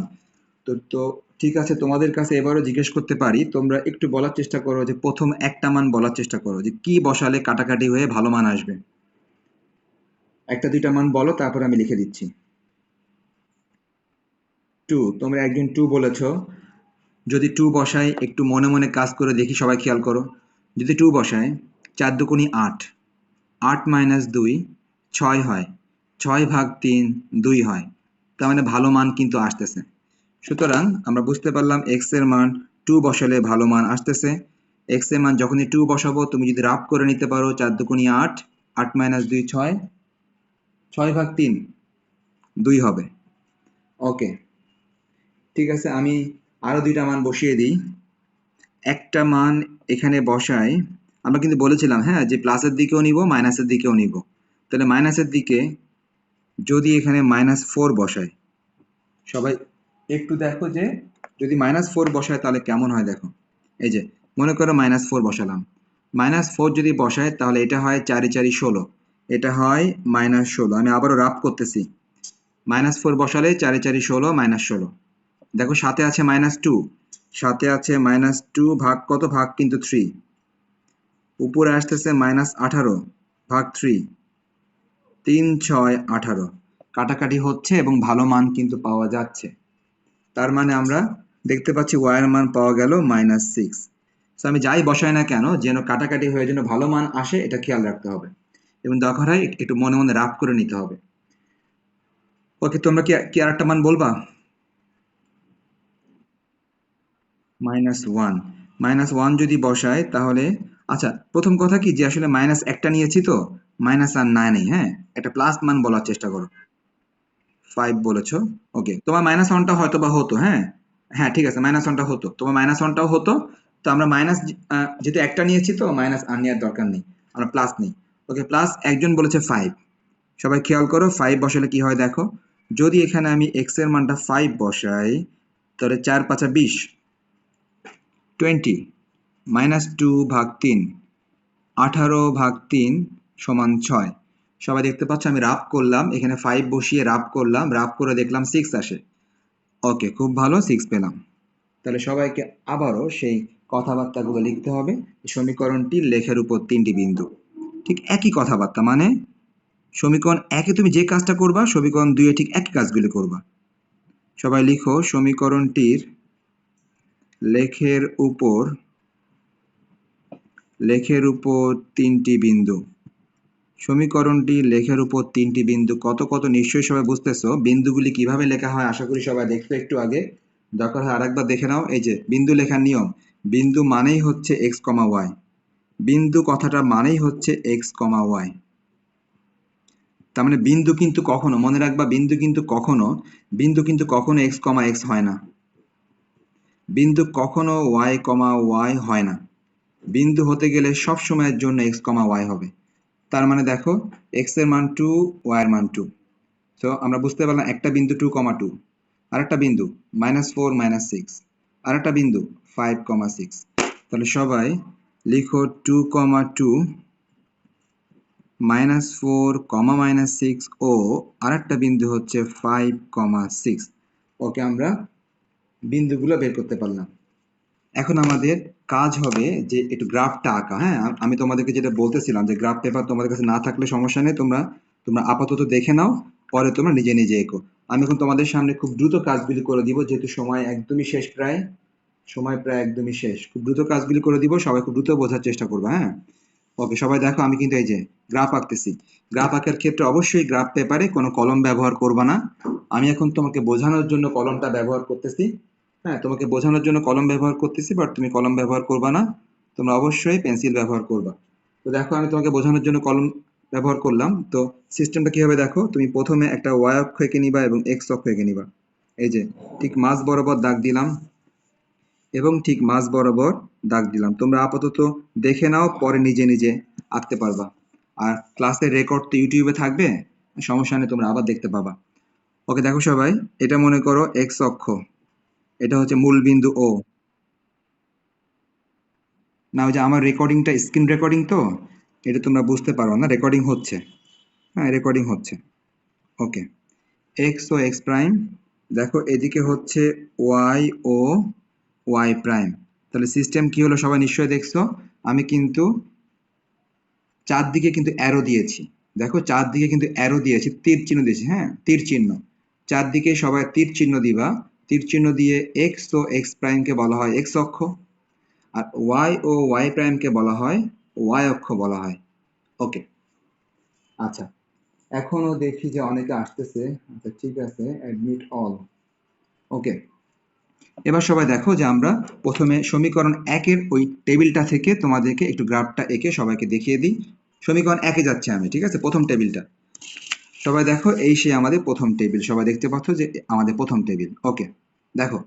তো ঠিক আছে, তোমাদের কাছে এবারও জিজ্ঞেস করতে পারি। তোমরা একটু বলার চেষ্টা করো যে প্রথম একটা মান বলার চেষ্টা করো যে কি বসালে কাটাকাটি হয়ে ভালো মান আসবে। একটা দুইটা মান বলো, তারপর আমি লিখে দিচ্ছি। 2, তোমরা একজন 2 বলেছো। যদি 2 বসাই, একটু মনে মনে কাজ করে দেখি, সবাই খেয়াল করো। যদি 2 বসাই, 4 দুগুণি 8, 8 মাইনাস 2 6 হয়, 6 ভাগ 3 2 হয়। তার মানে ভালো মান কিন্তু আসতেছে। সুতরাং আমরা বুঝতে পারলাম এক্স এর মান 2 বসালে ভালো মান আসতেছে। এক্স এর মান যখনই 2 বসাবো, তুমি যদি রাফ করে নিতে পারো, 4 দুগুণি 8, 8 মাইনাস 2 6, 6 ভাগ 3 2 হবে। ওকে, ঠিক আছে, আমি আরো দুইটা মান বসিয়ে দিই। একটা মান এখানে বসাই। আমরা কিন্তু বলেছিলাম হ্যাঁ যে প্লাসের দিকেও নিব, মাইনাসের দিকেও নিব। তাহলে মাইনাসের দিকে যদি এখানে -4 বসাই, সবাই একটু দেখো যে যদি -4 বসায় তাহলে কেমন হয় দেখো। এই যে মনে করো -4 বসালাম। -4 যদি বসায় তাহলে এটা হয় 4 4 16, এটা হয় -16। আমি আবারও রাফ করতেছি। -4 বসালে 4 4 16 -16। দেখো সাথে আছে -2, সাথে আছে -2 ভাগ কত? ভাগ কিন্তু 3। উপরে আসতেছে -18 ভাগ 3, 3 6 18। কাটাকাটি হচ্ছে এবং ভালো মান কিন্তু পাওয়া যাচ্ছে। তার মানে আমরা দেখতে পাচ্ছি y এর মান পাওয়া গেল -6। সো আমি যাই বসাই না কেন, যেন কাটাকাটি হয়ে যেন ভালো মান আসে, এটা খেয়াল রাখতে হবে এবং দরকার হয় একটু মনে মনে রাফ করে নিতে হবে। ওকে, তোমরা কি আরেকটা মান বলবা? -1, -1 যদি বসাই তাহলে, আচ্ছা প্রথম কথা কি যে আসলে মাইনাস একটা নিয়েছি তো মাইনাস আর না নেই, হ্যাঁ একটা প্লাস মান বলার চেষ্টা করো। 5 বলেছো। ওকে, তোমার -1টা হয়তো বা হতো, হ্যাঁ হ্যাঁ ঠিক আছে, -1টা হতো, তোমার -1টাও হতো। তো আমরা মাইনাস, যেহেতু একটা নিয়েছি তো মাইনাস আর নেওয়ার দরকার নেই, আমরা প্লাস নেই। ওকে, প্লাস একজন বলেছে 5। সবাই খেয়াল করো 5 বসালে কি হয় দেখো। যদি এখানে আমি এক্স এর মানটা 5 বসাই, তাহলে 4 5 20, 20 -2 ভাগ 3, 18 ভাগ 3 সমান 6। সবাই দেখতে পাচ্ছ আমি রাফ করলাম, এখানে 5 বসিয়ে রাফ করলাম, রাফ করে দেখলাম 6 আসে। ওকে, খুব ভালো, 6 পেলাম। তাহলে সবাইকে আবারও সেই কথাবার্তাগুলো লিখতে হবে। সমীকরণটি লেখার উপর 3টি বিন্দু, ঠিক একই কথাবার্তা, মানে সমীকরণ 1-এ তুমি যে কাজটা করবা সমীকরণ 2-এ ঠিক একই কাজগুলি করবা। সবাই লিখো সমীকরণটির লেখের উপর 3টি বিন্দু। সমীকরণটি লেখার উপর 3টি বিন্দু। কত কত নিশ্চয়ই সবাই বুঝতেছো বিন্দুগুলি কিভাবে লেখা হয়। আশা করি সবাই দেখছো একটু আগে, দরকার হয় আরেকবার দেখে নাও। এই যে বিন্দু লেখার নিয়ম, বিন্দু মানেই হচ্ছে এক্স কমা ওয়াই। বিন্দু কথাটা মানেই হচ্ছে এক্স কমা ওয়াই। তার মানে বিন্দু কিন্তু কখনো, মনে রাখবা, বিন্দু কিন্তু কখনো এক্স কমা এক্স হয় না। বিন্দু কখনো ওয়াই কমা ওয়াই হয় না। বিন্দু হতে গেলে সব সময়ের জন্য এক্স কমা ওয়াই হবে। তার মানে দেখো এক্স এর মান 2, ওয়াই এর মান 2। তো আমরা বুঝতে পারলাম একটা বিন্দু 2, 2, আরেকটা বিন্দু -4 -6, আরেকটা বিন্দু 5, 6। তাহলে সবাই লিখো 2, 2, -4, -6 ও আরেকটা বিন্দু হচ্ছে 5, 6। ওকে, আমরা বিন্দুগুলো বের করতে পারলাম। এখন আমাদের কাজ হবে যে একটু গ্রাফটা আঁকা। হ্যাঁ, আমি তোমাদেরকে যেটা বলতেছিলাম যে গ্রাফ পেপার তোমাদের কাছে না থাকলে সমস্যা নেই, তোমরা তোমরা আপাতত দেখে নাও, পরে তোমরা নিজে নিজে এঁকো। আমি এখন তোমাদের সামনে খুব দ্রুত কাজগুলি করে দিব, যেহেতু সময় একদমই শেষ, সময় প্রায় একদমই শেষ। খুব দ্রুত কাজগুলি করে দিব, সবাই খুব দ্রুত বোঝার চেষ্টা করবে। হ্যাঁ, ওকে, সবাই দেখো, আমি কিন্তু এই যে গ্রাফ আঁকতেছি। গ্রাফ আঁকার ক্ষেত্রে অবশ্যই গ্রাফ পেপারে কোনো কলম ব্যবহার করবা না। আমি এখন তোমাকে বোঝানোর জন্য কলমটা ব্যবহার করতেছি। হ্যাঁ, তোমাকে বোঝানোর জন্য কলম ব্যবহার করতেছি, বাট তুমি কলম ব্যবহার করবা না, তোমরা অবশ্যই পেন্সিল ব্যবহার করবা। তো দেখো, আমি তোমাকে বোঝানোর জন্য কলম ব্যবহার করলাম। তো সিস্টেমটা কি হবে দেখো, তুমি প্রথমে একটা ওয়াই অক্ষ এঁকে নিবা এবং এক্স অক্ষ এঁকে নিবা। এই যে ঠিক মাঝ বরাবর দাগ দিলাম এবং ঠিক মাঝ বরাবর দাগ দিলাম। তোমরা আপাতত দেখে নাও, পরে নিজে নিজে আঁকতে পারবা। আর ক্লাসের রেকর্ড তো ইউটিউবে থাকবে, সমস্যা নেই, তোমরা আবার দেখতে পাবা। ওকে, দেখো সবাই, এটা মনে করো এক্স অক্ষ, এটা হচ্ছে মূল বিন্দু ও। না, ওই যে আমার রেকর্ডিংটা স্ক্রিন রেকর্ডিং, তো এটা তোমরা বুঝতে পারো না, রেকর্ডিং হচ্ছে। হ্যাঁ, রেকর্ডিং হচ্ছে। ওকে, এক্স ও এক্স প্রাইম, দেখো এদিকে হচ্ছে ওয়াই ও ওয়াই প্রাইম। তাহলে সিস্টেম কি হলো সবাই নিশ্চয়ই দেখছো, আমি কিন্তু চারদিকে কিন্তু অ্যারো দিয়েছি। দেখো চারদিকে কিন্তু অ্যারো দিয়েছি, তীর চিহ্ন দিয়েছি। হ্যাঁ, তীর চিহ্ন, চারদিকে সবাই তীর চিহ্ন দিবা। তীর চিহ্ন দিয়ে এক্স ও এক্স প্রাইমকে বলা হয় এক্স অক্ষ, আর ওয়াই ও ওয়াই প্রাইমকে বলা হয় ওয়াই অক্ষ বলা হয়। ওকে, আচ্ছা, এখনো দেখি যে অনেকে আসতেছে। আচ্ছা, ঠিক আছে, অ্যাডমিট অল। ওকে, এবার সবাই দেখো যে আমরা প্রথমে সমীকরণ একের ওই টেবিলটা থেকে তোমাদেরকে একটু গ্রাফটা এঁকে সবাইকে দেখিয়ে দিই। সমীকরণ একে যাচ্ছে আমি, ঠিক আছে, প্রথম টেবিলটা। সবাই দেখো, এই সে আমাদের প্রথম টেবিল, সবাই দেখতে পাচ্ছ যে আমাদের প্রথম টেবিল। ওকে, দেখো,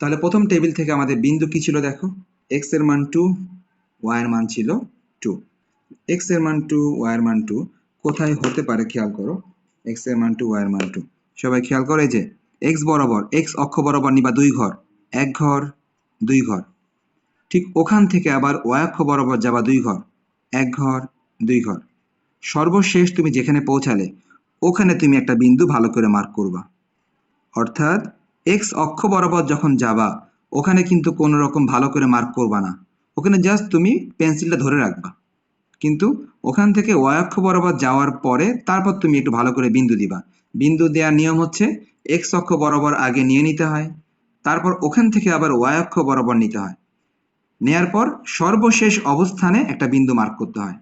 তাহলে প্রথম টেবিল থেকে আমাদের বিন্দু কি ছিল দেখো, এক্স এর মান 2, ওয়াই এর মান ছিল 2। এক্স এর মান 2, ওয়াই এর মান 2 কোথায় হতে পারে খেয়াল করো, এক্স এর মান 2, ওয়াই এর মান 2, সবাই খেয়াল করে যে এক্স বরাবর, এক্স অক্ষ বরাবর নিবা 2 ঘর, 1 ঘর, 2 ঘর। ঠিক ওখান থেকে আবার ওয়াই অক্ষ বরাবর যাবা 2 ঘর, 1 ঘর, 2 ঘর। সর্বশেষ তুমি যেখানে পৌঁছালে ওখানে তুমি একটা বিন্দু ভালো করে মার্ক করবা। অর্থাৎ এক্স অক্ষ বরাবর যখন যাবা ওখানে কিন্তু কোনো রকম ভালো করে মার্ক করবা না, ওখানে জাস্ট তুমি পেন্সিলটা ধরে রাখবা। কিন্তু ওখান থেকে ওয়াই অক্ষ বরাবর যাওয়ার পরে তারপর তুমি একটু ভালো করে বিন্দু দিবা। বিন্দু দেওয়ার নিয়ম হচ্ছে এক্স অক্ষ বরাবর আগে নিয়ে নিতে হয়, তারপর ওখান থেকে আবার ওয়াই অক্ষ বরাবর নিতে হয়, নেয়ার পর সর্বশেষ অবস্থানে একটা বিন্দু মার্ক করতে হয়।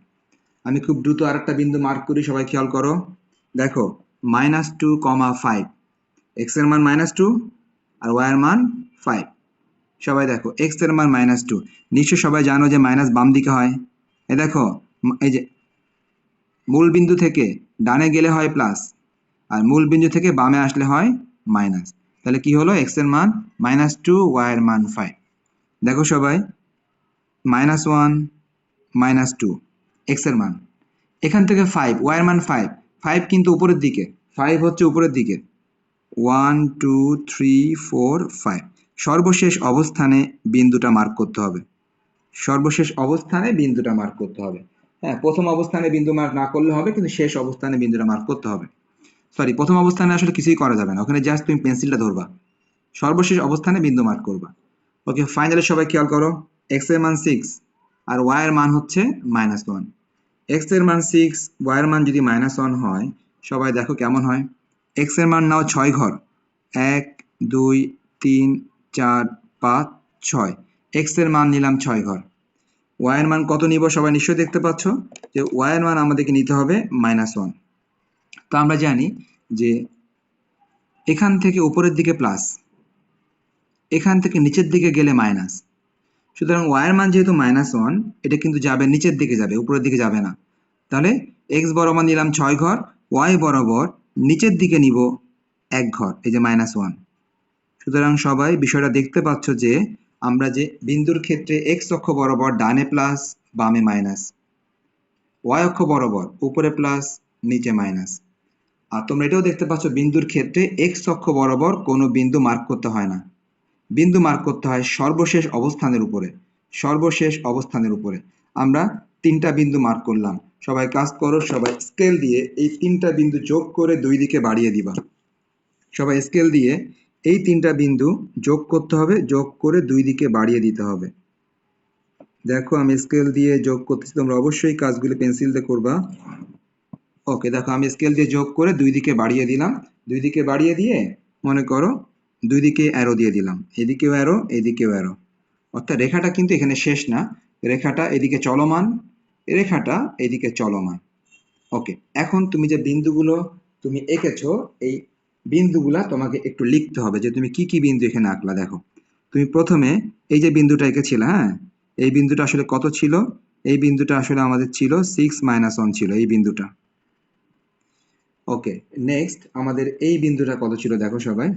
আমি খুব দ্রুত আরেকটা বিন্দু মার্ক করি, সবাই খেয়াল করো। দেখো, -2, 5, এক্স এর মান -2 আর ওয়াই এর মান 5। সবাই দেখো, এক্স এর মান -2, নিশ্চয় সবাই জানো যে মাইনাস বাম দিকে হয়। এ দেখো, এই যে মূল বিন্দু থেকে ডানে গেলে হয় প্লাস, আর মূল বিন্দু থেকে বামে আসলে হয় মাইনাস। তাহলে কি হলো, এক্স এর মান -2, ওয়াই এর মান 5। দেখো সবাই, -1, -2 এক্স এর মান, এখান থেকে 5, ওয়াই এর মান 5, 5 কিন্তু উপরের দিকে, 5 হচ্ছে উপরের দিকে, 1, 2, 3, 4, 5। সর্বশেষ অবস্থানে বিন্দুটা মার্ক করতে হবে, সর্বশেষ অবস্থানে বিন্দুটা মার্ক করতে হবে। হ্যাঁ, প্রথম অবস্থানে বিন্দু মার্ক না করলে হবে, কিন্তু শেষ অবস্থানে বিন্দুটা মার্ক করতে হবে। সরি, প্রথম অবস্থানে আসলে কিছুই করা যাবে না, ওখানে জাস্ট তুমি পেন্সিলটা ধরবা, সর্বশেষ অবস্থানে বিন্দু মার্ক করবা। ওকে, ফাইনালি সবাই খেয়াল করো, এক্স এর মান 6 আর ওয়াই এর মান হচ্ছে -1। এক্স এর মান 6, ওয়াই এর মান যদি -1 হয়, সবাই দেখো কেমন হয়। এক্স এর মান নাও 6 ঘর, 1, 2, 3, 4, 5, 6। এক্স এর মান নিলাম 6 ঘর। ওয়াই এর মান কত নিব সবাই নিশ্চয়ই দেখতে পাচ্ছ যে ওয়াই এর মান আমাদেরকে নিতে হবে -1। তো আমরা জানি যে এখান থেকে উপরের দিকে প্লাস, এখান থেকে নিচের দিকে গেলে মাইনাস। সুতরাং ওয়াই এর মান যেহেতু -1, এটা কিন্তু যাবে নিচের দিকে, যাবে উপরের দিকে যাবে না। তাহলে এক্স বরাবর নিলাম 6 ঘর, ওয়াই বরাবর নিচের দিকে নিব 1 ঘর, এই যে -1। সুতরাং সবাই বিষয়টা দেখতে পাচ্ছ যে আমরা যে বিন্দুর ক্ষেত্রে এক্স অক্ষ বরাবর ডানে প্লাস বামে মাইনাস, ওয়াই অক্ষ বরাবর উপরে প্লাস নিচে মাইনাস। আর তোমরা এটাও দেখতে পাচ্ছ বিন্দুর ক্ষেত্রে এক্স অক্ষ বরাবর কোনো বিন্দু মার্ক করতে হয় না, বিন্দু মার্ক করতে হয় সর্বশেষ অবস্থানের উপরে, সর্বশেষ অবস্থানের উপরে। আমরা 3টা বিন্দু মার্ক করলাম, সবাই কাজ করো, সবাই স্কেল দিয়ে এই 3টা বিন্দু যোগ করে 2 দিকে বাড়িয়ে দিবা। সবাই স্কেল দিয়ে এই 3টা বিন্দু যোগ করতে হবে, যোগ করে 2 দিকে বাড়িয়ে দিতে হবে। দেখো আমি স্কেল দিয়ে যোগ করতেছি, তোমরা অবশ্যই কাজগুলি পেন্সিল দিয়ে করবা। ওকে, দেখো আমি স্কেল দিয়ে যোগ করে 2 দিকে বাড়িয়ে দিলাম। 2 দিকে বাড়িয়ে দিয়ে মনে করো 2 দিকে অ্যারো দিয়ে দিলাম, এদিকেও অ্যারো, এদিকেও অ্যারো। অর্থাৎ রেখাটা কিন্তু এখানে শেষ না, রেখাটা এদিকে চলমান, রেখাটা এদিকে চলমান। ওকে, এখন তুমি যে বিন্দুগুলো তুমি এঁকেছো, এই বিন্দুগুলা তোমাকে একটু লিখতে হবে যে তুমি কি কি বিন্দু এখানে আঁকলা। দেখো তুমি প্রথমে এই যে বিন্দুটা এঁকেছিলে, হ্যাঁ, এই বিন্দুটা আসলে কত ছিল? এই বিন্দুটা আসলে আমাদের ছিল 6 - 1 ছিল এই বিন্দুটা। ওকে, নেক্সট আমাদের এই বিন্দুটা কত ছিল দেখো সবাই,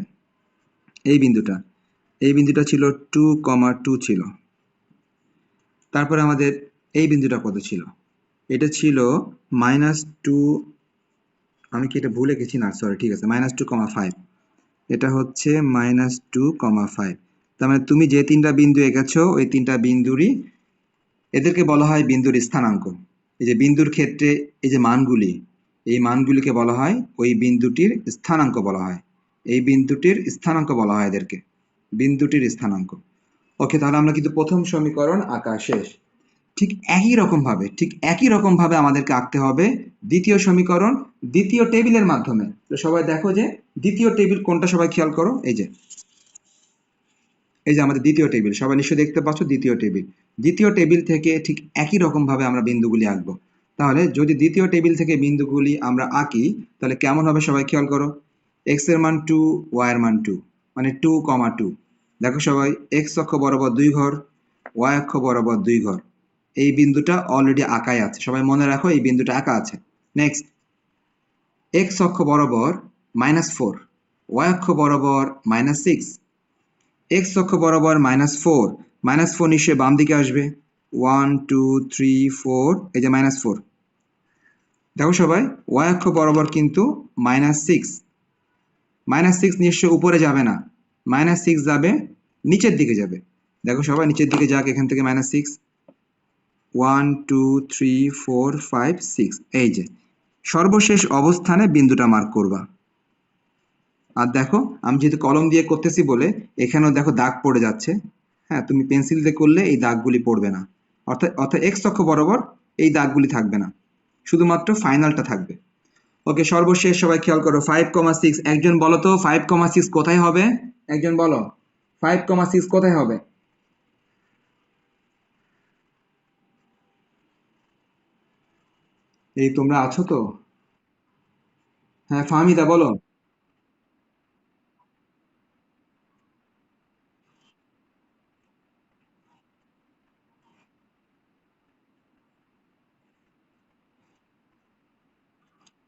এই বিন্দুটা, এই বিন্দুটা ছিল 2,2 ছিল। তারপরে আমাদের এই বিন্দুটা কত ছিল? এটা ছিল -2, আমি কি এটা ভুলে গেছি? না সরি, ঠিক আছে, -2,5। এটা হচ্ছে -2,5। তার মানে তুমি যে 3টা বিন্দু এঁকেছো ওই 3টা বিন্দুরই, এদেরকে বলা হয় বিন্দুর স্থানাঙ্ক। এই যে বিন্দুর ক্ষেত্রে এই যে মানগুলি, এই মানগুলিকে বলা হয় ওই বিন্দুটির স্থানাঙ্ক বলা হয়। এই বিন্দুটির স্থানাঙ্ক বলা হয় এদেরকে, বিন্দুটির স্থানাঙ্ক। ওকে, তাহলে আমরা কিন্তু প্রথম সমীকরণ আঁকা শেষ। ঠিক একই রকম ভাবে আমাদেরকে আঁকতে হবে দ্বিতীয় সমীকরণ দ্বিতীয় টেবিলের মাধ্যমে। তো সবাই দেখো যে দ্বিতীয় টেবিল কোনটা, সবাই খেয়াল করো। এই যে আমাদের দ্বিতীয় টেবিল, সবাই নিশ্চয়ই দেখতে পাচ্ছ দ্বিতীয় টেবিল। দ্বিতীয় টেবিল থেকে ঠিক একই রকম ভাবে আমরা বিন্দুগুলি আঁকবো। তাহলে যদি দ্বিতীয় টেবিল থেকে বিন্দুগুলি আমরা আঁকি তাহলে কেমন হবে সবাই খেয়াল করো। এক্স এর মান 2, ওয়াই এর মান 2, মানে 2,2। দেখো সবাই এক্স অক্ষ বরাবর 2 ঘর, ওয়াই অক্ষ বরাবর 2 ঘর। এই বিন্দুটা অলরেডি আঁকাই আছে, সবাই মনে রাখো এই বিন্দুটা আঁকা আছে। নেক্সট, এক্স অক্ষ বরাবর -4, ওয়াই অক্ষ বরাবর -6, এক্স অক্ষ বরাবর -4, -4 নিশ্চয়ই বাম দিকে আসবে। 1 2 3 4, এই যে -4। দেখো সবাই ওয়াই অক্ষ বরাবর কিন্তু -6, -6 নিশ্চয়ই উপরে যাবে না, -6 যাবে নিচের দিকে যাবে। দেখো সবাই নিচের দিকে যাক, এখান থেকে -6, 1 2 3 4 5 6, এই যে সর্বশেষ অবস্থানে বিন্দুটা মার্ক করবা। আর দেখো আমি যেহেতু কলম দিয়ে করতেছি বলে এখানেও দেখো দাগ পড়ে যাচ্ছে। হ্যাঁ, তুমি পেন্সিল দিয়ে করলে এই দাগগুলি পড়বে না, অর্থাৎ এক্স অক্ষ বরাবর এই দাগগুলি থাকবে না, শুধুমাত্র ফাইনালটা থাকবে। ওকে, সর্বশেষ সবাই খেয়াল করো 5,6। একজন বলো তো 5,6 কোথায় হবে? একজন বলো 5,6 কোথায় হবে? এই তোমরা আছো তো? হ্যাঁ, ফাহমিদা বলো।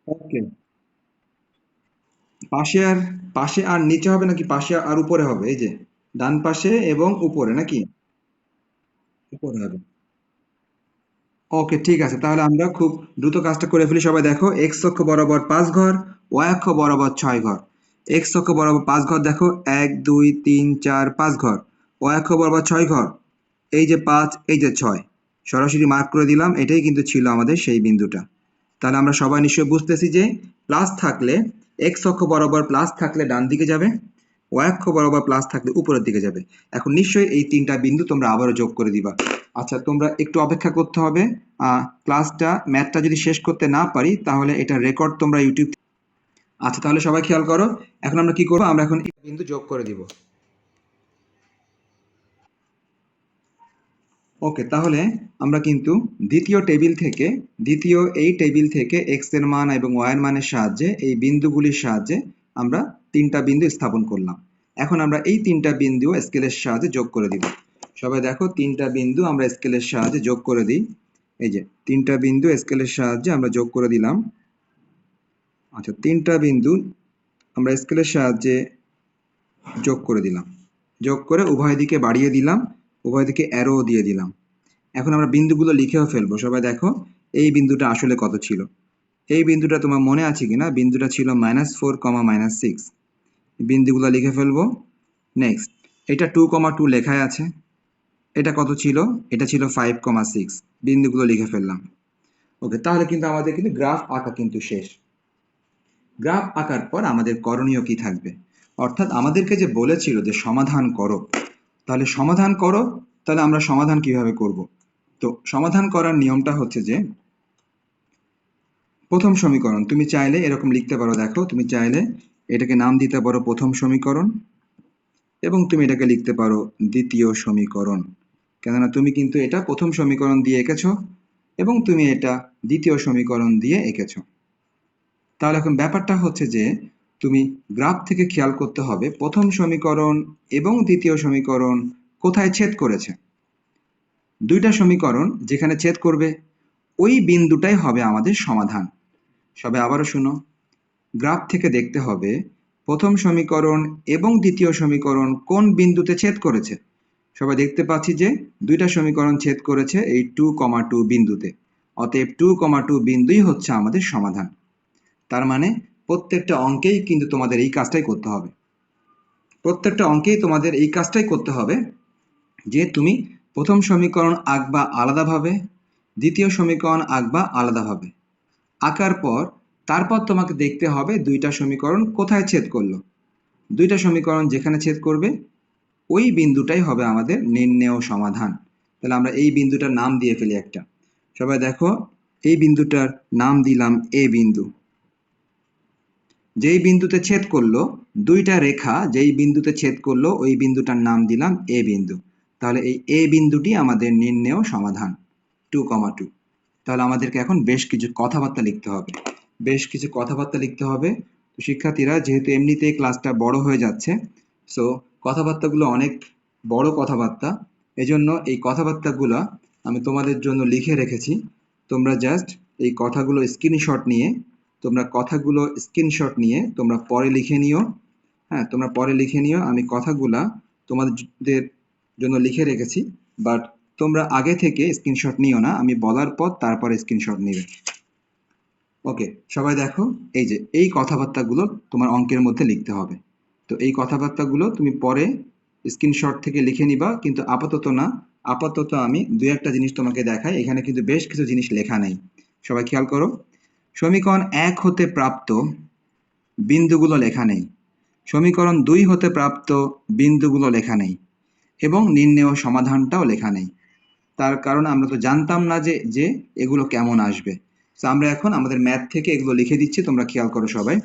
ওকে, পাশে আর পাশে আর নিচে হবে নাকি পাশে আর উপরে হবে? এই যে ডান পাশে এবং উপরে নাকি? উপরে হবে। ওকে, ঠিক আছে, তাহলে আমরা খুব দ্রুত কাজটা করে ফেলি। সবাই দেখো এক্স অক্ষ বরাবর 5 ঘর, ওয়াই অক্ষ বরাবর 6 ঘর। এক্স অক্ষ বরাবর 5 ঘর, দেখো 1 2 3 4 5 ঘর। ওয়াই অক্ষ বরাবর 6 ঘর, এই যে 5, এই যে 6, সরাসরি মার্ক করে দিলাম। এটাই কিন্তু ছিল আমাদের সেই বিন্দুটা। তাহলে আমরা সবাই নিশ্চয়ই বুঝতেছি যে প্লাস থাকলে, এক্স অক্ষ বরাবর প্লাস থাকলে ডান দিকে যাবে, ওয়াই অক্ষ বরাবর প্লাস থাকলে উপরের দিকে যাবে। এখন নিশ্চয়ই এই 3টা বিন্দু তোমরা আবারও যোগ করে দিবা। আচ্ছা, তোমরা একটু অপেক্ষা করতে হবে। ক্লাসটা, ম্যাথটা যদি শেষ করতে না পারি তাহলে এটা রেকর্ড তোমরা ইউটিউব। আচ্ছা, তাহলে সবাই খেয়াল করো। এখন আমরা কি করবো, আমরা এখন এই বিন্দু যোগ করে দিব। ওকে, তাহলে আমরা কিন্তু দ্বিতীয় এই টেবিল থেকে এক্স এর মান এবং ওয়াই এর মানের সাহায্যে এই বিন্দুগুলির সাহায্যে আমরা 3টা বিন্দু স্থাপন করলাম। এখন আমরা এই 3টা বিন্দু স্কেলের সাহায্যে যোগ করে দিব। সবাই দেখো 3টা বিন্দু আমরা স্কেলের সাহায্যে যোগ করে দিই। এই যে 3টা বিন্দু স্কেলের সাহায্যে আমরা যোগ করে দিলাম। আচ্ছা, 3টা বিন্দু আমরা স্কেলের সাহায্যে যোগ করে দিলাম। যোগ করে উভয় দিকে বাড়িয়ে দিলাম, উভয় দিকে অ্যারো দিয়ে দিলাম। এখন আমরা বিন্দুগুলো লিখেও ফেলবো। সবাই দেখো এই বিন্দুটা আসলে কত ছিল। এই বিন্দুটা তোমার মনে আছে কিনা? বিন্দুটা ছিল -4, -6। বিন্দুগুলো লিখে ফেলবো। নেক্সট, এটা 2,2 লেখায় আছে। এটা কত ছিল? এটা ছিল 5,6। বিন্দুগুলো লিখে ফেললাম। ওকে, তাহলে কিন্তু আমাদের কিন্তু গ্রাফ আঁকা কিন্তু শেষ। গ্রাফ আঁকার পর আমাদের করণীয় কি থাকবে, অর্থাৎ আমাদেরকে যে বলেছিল যে সমাধান করো, তাহলে সমাধান করো, তাহলে আমরা সমাধান কিভাবে করব? তো সমাধান করার নিয়মটা হচ্ছে যে প্রথম সমীকরণ তুমি চাইলে এরকম লিখতে পারো, দেখো তুমি চাইলে এটাকে নাম দিতে পারো প্রথম সমীকরণ, এবং তুমি এটাকে লিখতে পারো দ্বিতীয় সমীকরণ, কেননা তুমি কিন্তু এটা প্রথম সমীকরণ দিয়ে এঁকেছো এবং তুমি এটা দ্বিতীয় সমীকরণ দিয়ে এঁকেছো। তাহলে এখন ব্যাপারটা হচ্ছে যে তুমি গ্রাফ থেকে খেয়াল করতে হবে প্রথম সমীকরণ এবং দ্বিতীয় সমীকরণ কোথায় ছেদ করেছে। দুইটা সমীকরণ যেখানে ছেদ করবে ওই বিন্দুটাই হবে আমাদের সমাধান। সবাই আবারও শুনো, গ্রাফ থেকে দেখতে হবে প্রথম সমীকরণ এবং দ্বিতীয় সমীকরণ কোন বিন্দুতে ছেদ করেছে। সবাই দেখতে পাচ্ছি যে দুইটা সমীকরণ ছেদ করেছে এই 2,2 বিন্দুতে, অতএব 2,2 বিন্দুই হচ্ছে আমাদের সমাধান। তার মানে প্রত্যেকটা অঙ্কেই কিন্তু তোমাদের এই কাজটাই করতে হবে, প্রত্যেকটা অঙ্কেই তোমাদের এই কাজটাই করতে হবে যে তুমি প্রথম সমীকরণ আঁকবা আলাদাভাবে, দ্বিতীয় সমীকরণ আঁকবা আলাদাভাবে, আঁকার পর তারপর তোমাকে দেখতে হবে দুইটা সমীকরণ কোথায় ছেদ করলো। দুইটা সমীকরণ যেখানে ছেদ করবে ওই বিন্দুটাই হবে আমাদের নির্ণেয় সমাধান। তাহলে আমরা এই বিন্দুটার নাম দিয়ে ফেলি একটা। সবাই দেখো, এই বিন্দুটার নাম দিলাম এ বিন্দু। যেই বিন্দুতে ছেদ করলো, দুইটা রেখা যেই বিন্দুতে ছেদ করলো ওই বিন্দুটার নাম দিলাম এ বিন্দু। তাহলে এই এ বিন্দুটি আমাদের নির্ণেয় সমাধান 2,2। তাহলে আমাদেরকে এখন বেশ কিছু কথাবার্তা লিখতে হবে, বেশ কিছু কথাবার্তা লিখতে হবে। তো শিক্ষার্থীরা, যেহেতু এমনিতেই ক্লাসটা বড় হয়ে যাচ্ছে, সো কথাবার্তাগুলো অনেক বড় কথাবার্তা, এজন্য এই কথাবার্তাগুলো আমি তোমাদের জন্য লিখে রেখেছি। তোমরা জাস্ট এই কথাগুলো স্ক্রিনশট নিয়ে তোমরা পরে লিখে নিও। হ্যাঁ, তোমরা পরে লিখে নিও। আমি কথাগুলা তোমাদের জন্য লিখে রেখেছি, বাট তোমরা আগে থেকে স্ক্রিনশট নিও না, আমি বলার পর তারপরে স্ক্রিনশট নিবে। ওকে, সবাই দেখো, এই যে এই কথাবার্তাগুলো তোমার অঙ্কের মধ্যে লিখতে হবে। তো এই কথাবার্তাগুলো তুমি পরে স্ক্রিনশট থেকে লিখে নিবা, কিন্তু আপাতত না। আপাতত আমি দুই একটা জিনিস তোমাকে দেখাই, এখানে কিন্তু বেশ কিছু জিনিস লেখা নেই। সবাই খেয়াল করো, সমীকরণ 1 হতে প্রাপ্ত বিন্দুগুলো লেখা নেই, সমীকরণ 2 হতে প্রাপ্ত বিন্দুগুলো লেখা নেই, এবং নির্ণেয় সমাধানটাও লেখা নেই। তার কারণ আমরা তো জানতাম না যে যে এগুলো কেমন আসবে। তো আমরা এখন আমাদের ম্যাথ থেকে এগুলো লিখে দিচ্ছি, তোমরা খেয়াল করো সবাই।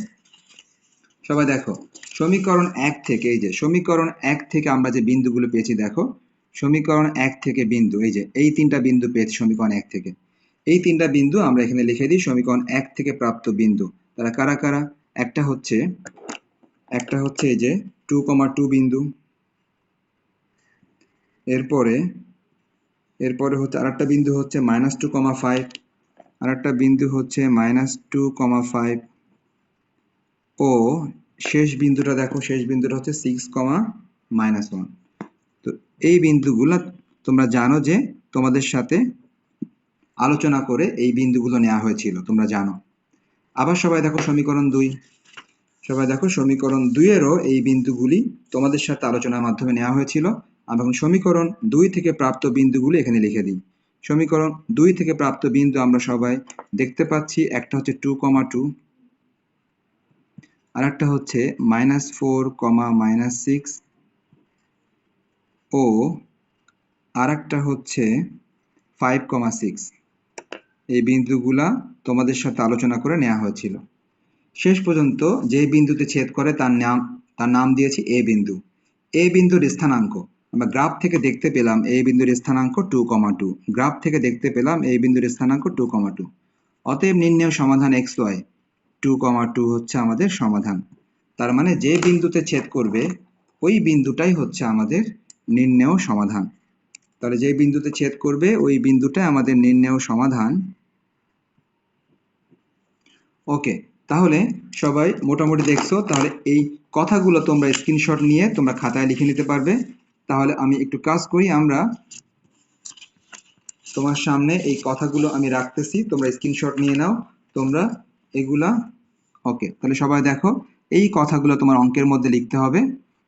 সবাই দেখো, সমীকরণ 1 থেকে, এই যে সমীকরণ 1 থেকে আমরা যে বিন্দুগুলো পেয়েছি, দেখো সমীকরণ 1 থেকে বিন্দু, এই যে এই তিনটা বিন্দু পেয়েছি সমীকরণ 1 থেকে। এই তিনটা বিন্দু আমরা এখানে লিখে দিই সমীকরণ 1 থেকে প্রাপ্ত বিন্দু। তারা কারা কারা? একটা হচ্ছে এই যে 2,2 বিন্দু, এরপরে হচ্ছে আরেকটা বিন্দু হচ্ছে -2,5, আরেকটা বিন্দু হচ্ছে -2,5, ও শেষ বিন্দুটা দেখো, শেষ বিন্দুটা হচ্ছে 6,-1। তো এই বিন্দুগুলো তোমরা জানো যে তোমাদের সাথে আলোচনা করে এই বিন্দুগুলো নেওয়া হয়েছিল, তোমরা জানো। আবার সবাই দেখো সমীকরণ 2, সবাই দেখো সমীকরণ 2 এরও এই বিন্দুগুলি তোমাদের সাথে আলোচনার মাধ্যমে নেওয়া হয়েছিল। আমরা সমীকরণ 2 থেকে প্রাপ্ত বিন্দুগুলি এখানে লিখে দিই। সমীকরণ 2 থেকে প্রাপ্ত বিন্দু আমরা সবাই দেখতে পাচ্ছি, একটা হচ্ছে 2,2, আর একটা হচ্ছে -4,-6, ও আর একটা হচ্ছে 5,6। এই বিন্দুগুলা তোমাদের সাথে আলোচনা করে নেওয়া হয়েছিল। শেষ পর্যন্ত যে বিন্দুতে ছেদ করে তার নাম দিয়েছি এ বিন্দু। এ বিন্দুর স্থানাঙ্ক আমরা গ্রাফ থেকে দেখতে পেলাম, এই বিন্দুর স্থানাঙ্ক 2,2। গ্রাফ থেকে দেখতে পেলাম এই বিন্দুর স্থানাঙ্ক 2,2। অতএব নির্ণেয় সমাধান xy 2,2 হচ্ছে আমাদের সমাধান। তার মানে যে বিন্দুতে ছেদ করবে ওই বিন্দুটাই হচ্ছে আমাদের নির্ণেয় সমাধান। তাহলে যে বিন্দুতে ছেদ করবে ওই বিন্দুটাই আমাদের নির্ণেয় সমাধান। ওকে, তাহলে সবাই মোটামুটি দেখছো। তাহলে এই কথাগুলো তোমরা স্ক্রিনশট নিয়ে তোমরা খাতায় লিখে নিতে পারবে। তাহলে আমি একটু কাজ করি, আমরা তোমার সামনে এই কথাগুলো আমি রাখতেছি, তোমরা স্ক্রিনশট নিয়ে নাও তোমরা এগুলা। ওকে, তাহলে সবাই দেখো, এই কথাগুলো তোমার অঙ্কের মধ্যে লিখতে হবে।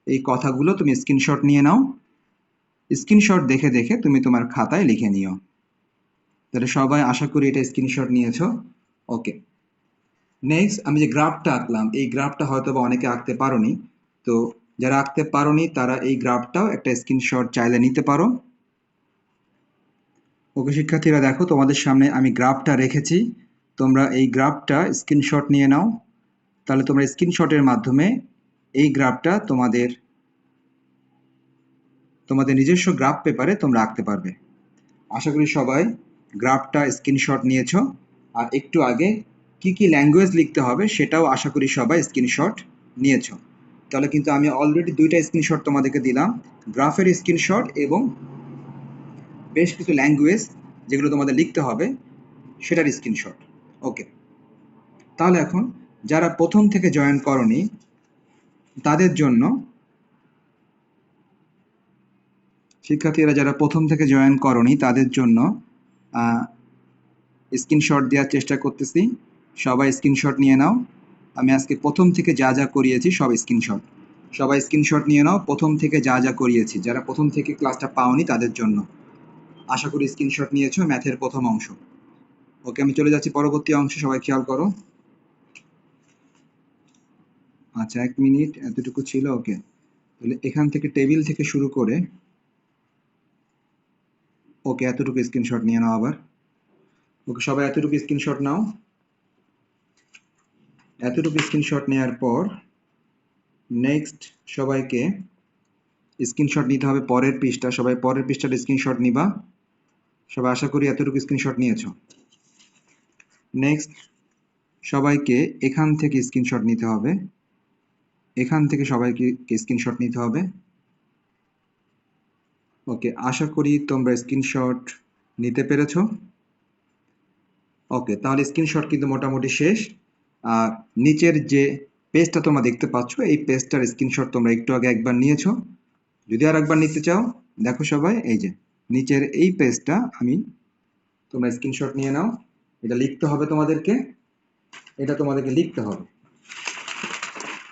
এই কথাগুলো তুমি স্ক্রিনশট নিয়ে নাও, স্ক্রিনশট দেখে দেখে তুমি তোমার খাতায় লিখে নিও। তাহলে সবাই আশা করি এটা স্ক্রিনশট নিয়েছো। ওকে, নেক্সট আমি যে গ্রাফটা আঁকলাম, এই গ্রাফটা হয়তো বা অনেকে আঁকতে পারোনি। তো যারা আঁকতে পারোনি তারা এই গ্রাফটাও একটা স্ক্রিনশট চাইলে নিতে পারো। ওকে শিক্ষার্থীরা, দেখো তোমাদের সামনে আমি গ্রাফটা রেখেছি, তোমরা এই গ্রাফটা স্ক্রিনশট নিয়ে নাও। তাহলে তোমরা স্ক্রিনশটের মাধ্যমে এই গ্রাফটা তোমাদের নিজস্ব গ্রাফ পেপারে তোমরা আঁকতে পারবে। আশা করি সবাই গ্রাফটা স্ক্রিনশট নিয়েছো। আর একটু আগে কি কি ল্যাঙ্গুয়েজ লিখতে হবে সেটাও আশা করি সবাই স্ক্রিনশট নিয়েছো। তাহলে কিন্তু আমি অলরেডি দুইটা স্ক্রিনশট তোমাদেরকে দিলাম, গ্রাফের স্ক্রিনশট এবং বেশ কিছু ল্যাঙ্গুয়েজ যেগুলো তোমাদের লিখতে হবে সেটার স্ক্রিনশট। ওকে, তাহলে এখন যারা প্রথম থেকে জয়েন করনি তাদের জন্য, শিক্ষার্থীরা যারা প্রথম থেকে জয়েন করনি তাদের জন্য স্ক্রিনশট দেওয়ার চেষ্টা করতেছি। সবাই স্ক্রিনশট নিয়ে নাও। আমি আজকে প্রথম থেকে যা যা করিয়েছি সব স্ক্রিনশট, সবাই স্ক্রিনশট নিয়ে নাও। প্রথম থেকে যা যা করিয়েছি, যারা প্রথম থেকে ক্লাসটা পাওনি তাদের জন্য। আশা করি স্ক্রিনশট নিয়েছো ম্যাথের প্রথম অংশ। ওকে, আমি চলে যাচ্ছি পরবর্তী অংশে, সবাই খেয়াল করো। আচ্ছা, 1 মিনিট, এতটুকু ছিল। ওকে, তাহলে এখান থেকে টেবিল থেকে শুরু করে, ওকে এতটুকু স্ক্রিনশট নিয়ে নাও আবার। ওকে, সবাই এতটুকু স্ক্রিনশট নাও। এতটুকু স্ক্রিনশট নেওয়ার পর নেক্সট সবাইকে স্ক্রিনশট নিতে হবে পরের পৃষ্ঠা। সবাই পরের পৃষ্ঠার স্ক্রিনশট নিবা। সবাই আশা করি এতটুকু স্ক্রিনশট নিয়েছো। নেক্সট সবাইকে এখান থেকে স্ক্রিনশট নিতে হবে, এখান থেকে সবাইকে স্ক্রিনশট নিতে হবে। ওকে, আশা করি তোমরা স্ক্রিনশট নিতে পেরেছো। ওকে, তাহলে স্ক্রিনশট কিন্তু মোটামুটি শেষ। আর নিচের যে পেজটা তোমরা দেখতে পাচ্ছ, এই পেজটার স্ক্রিনশট তোমরা একটু আগে একবার নিয়েছো। যদি আর একবার নিতে চাও, দেখো সবাই, এই যে নিচের এই পেজটা তোমরা স্ক্রিনশট নিয়ে নাও। এটা লিখতে হবে তোমাদেরকে, এটা তোমাদেরকে লিখতে হবে।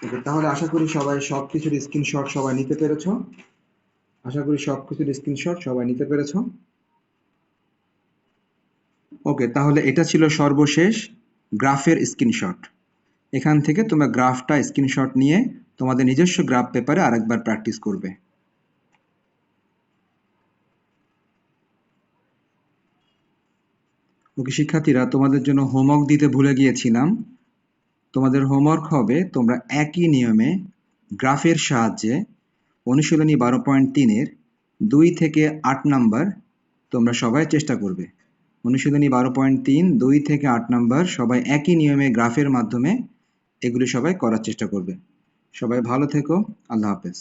ওকে, তাহলে আশা করি সবাই সবকিছুর স্ক্রিনশট সবাই নিতে পেরেছো। আশা করি সবকিছুর স্ক্রিনশট সবাই নিতে পেরেছো। ওকে, তাহলে এটা ছিল সর্বশেষ গ্রাফের স্ক্রিনশট। এখান থেকে তোমরা গ্রাফটা স্ক্রিনশট নিয়ে তোমাদের নিজস্ব গ্রাফ পেপারে আরেকবার প্র্যাকটিস করবে। ওকে শিক্ষার্থীরা, তোমাদের জন্য হোমওয়ার্ক দিতে ভুলে গিয়েছিলাম। তোমাদের হোমওয়ার্ক হবে তোমরা একই নিয়মে গ্রাফের সাহায্যে অনুশীলনী 12.3-এর 2 থেকে 8 নাম্বার তোমরা সবাই চেষ্টা করবে। অনুশীলনী 12.3 2 থেকে 8 নাম্বার সবাই একই নিয়মে গ্রাফের মাধ্যমে এগুলি সবাই করার চেষ্টা করবে। সবাই ভালো থেকো, আল্লাহ হাফেজ।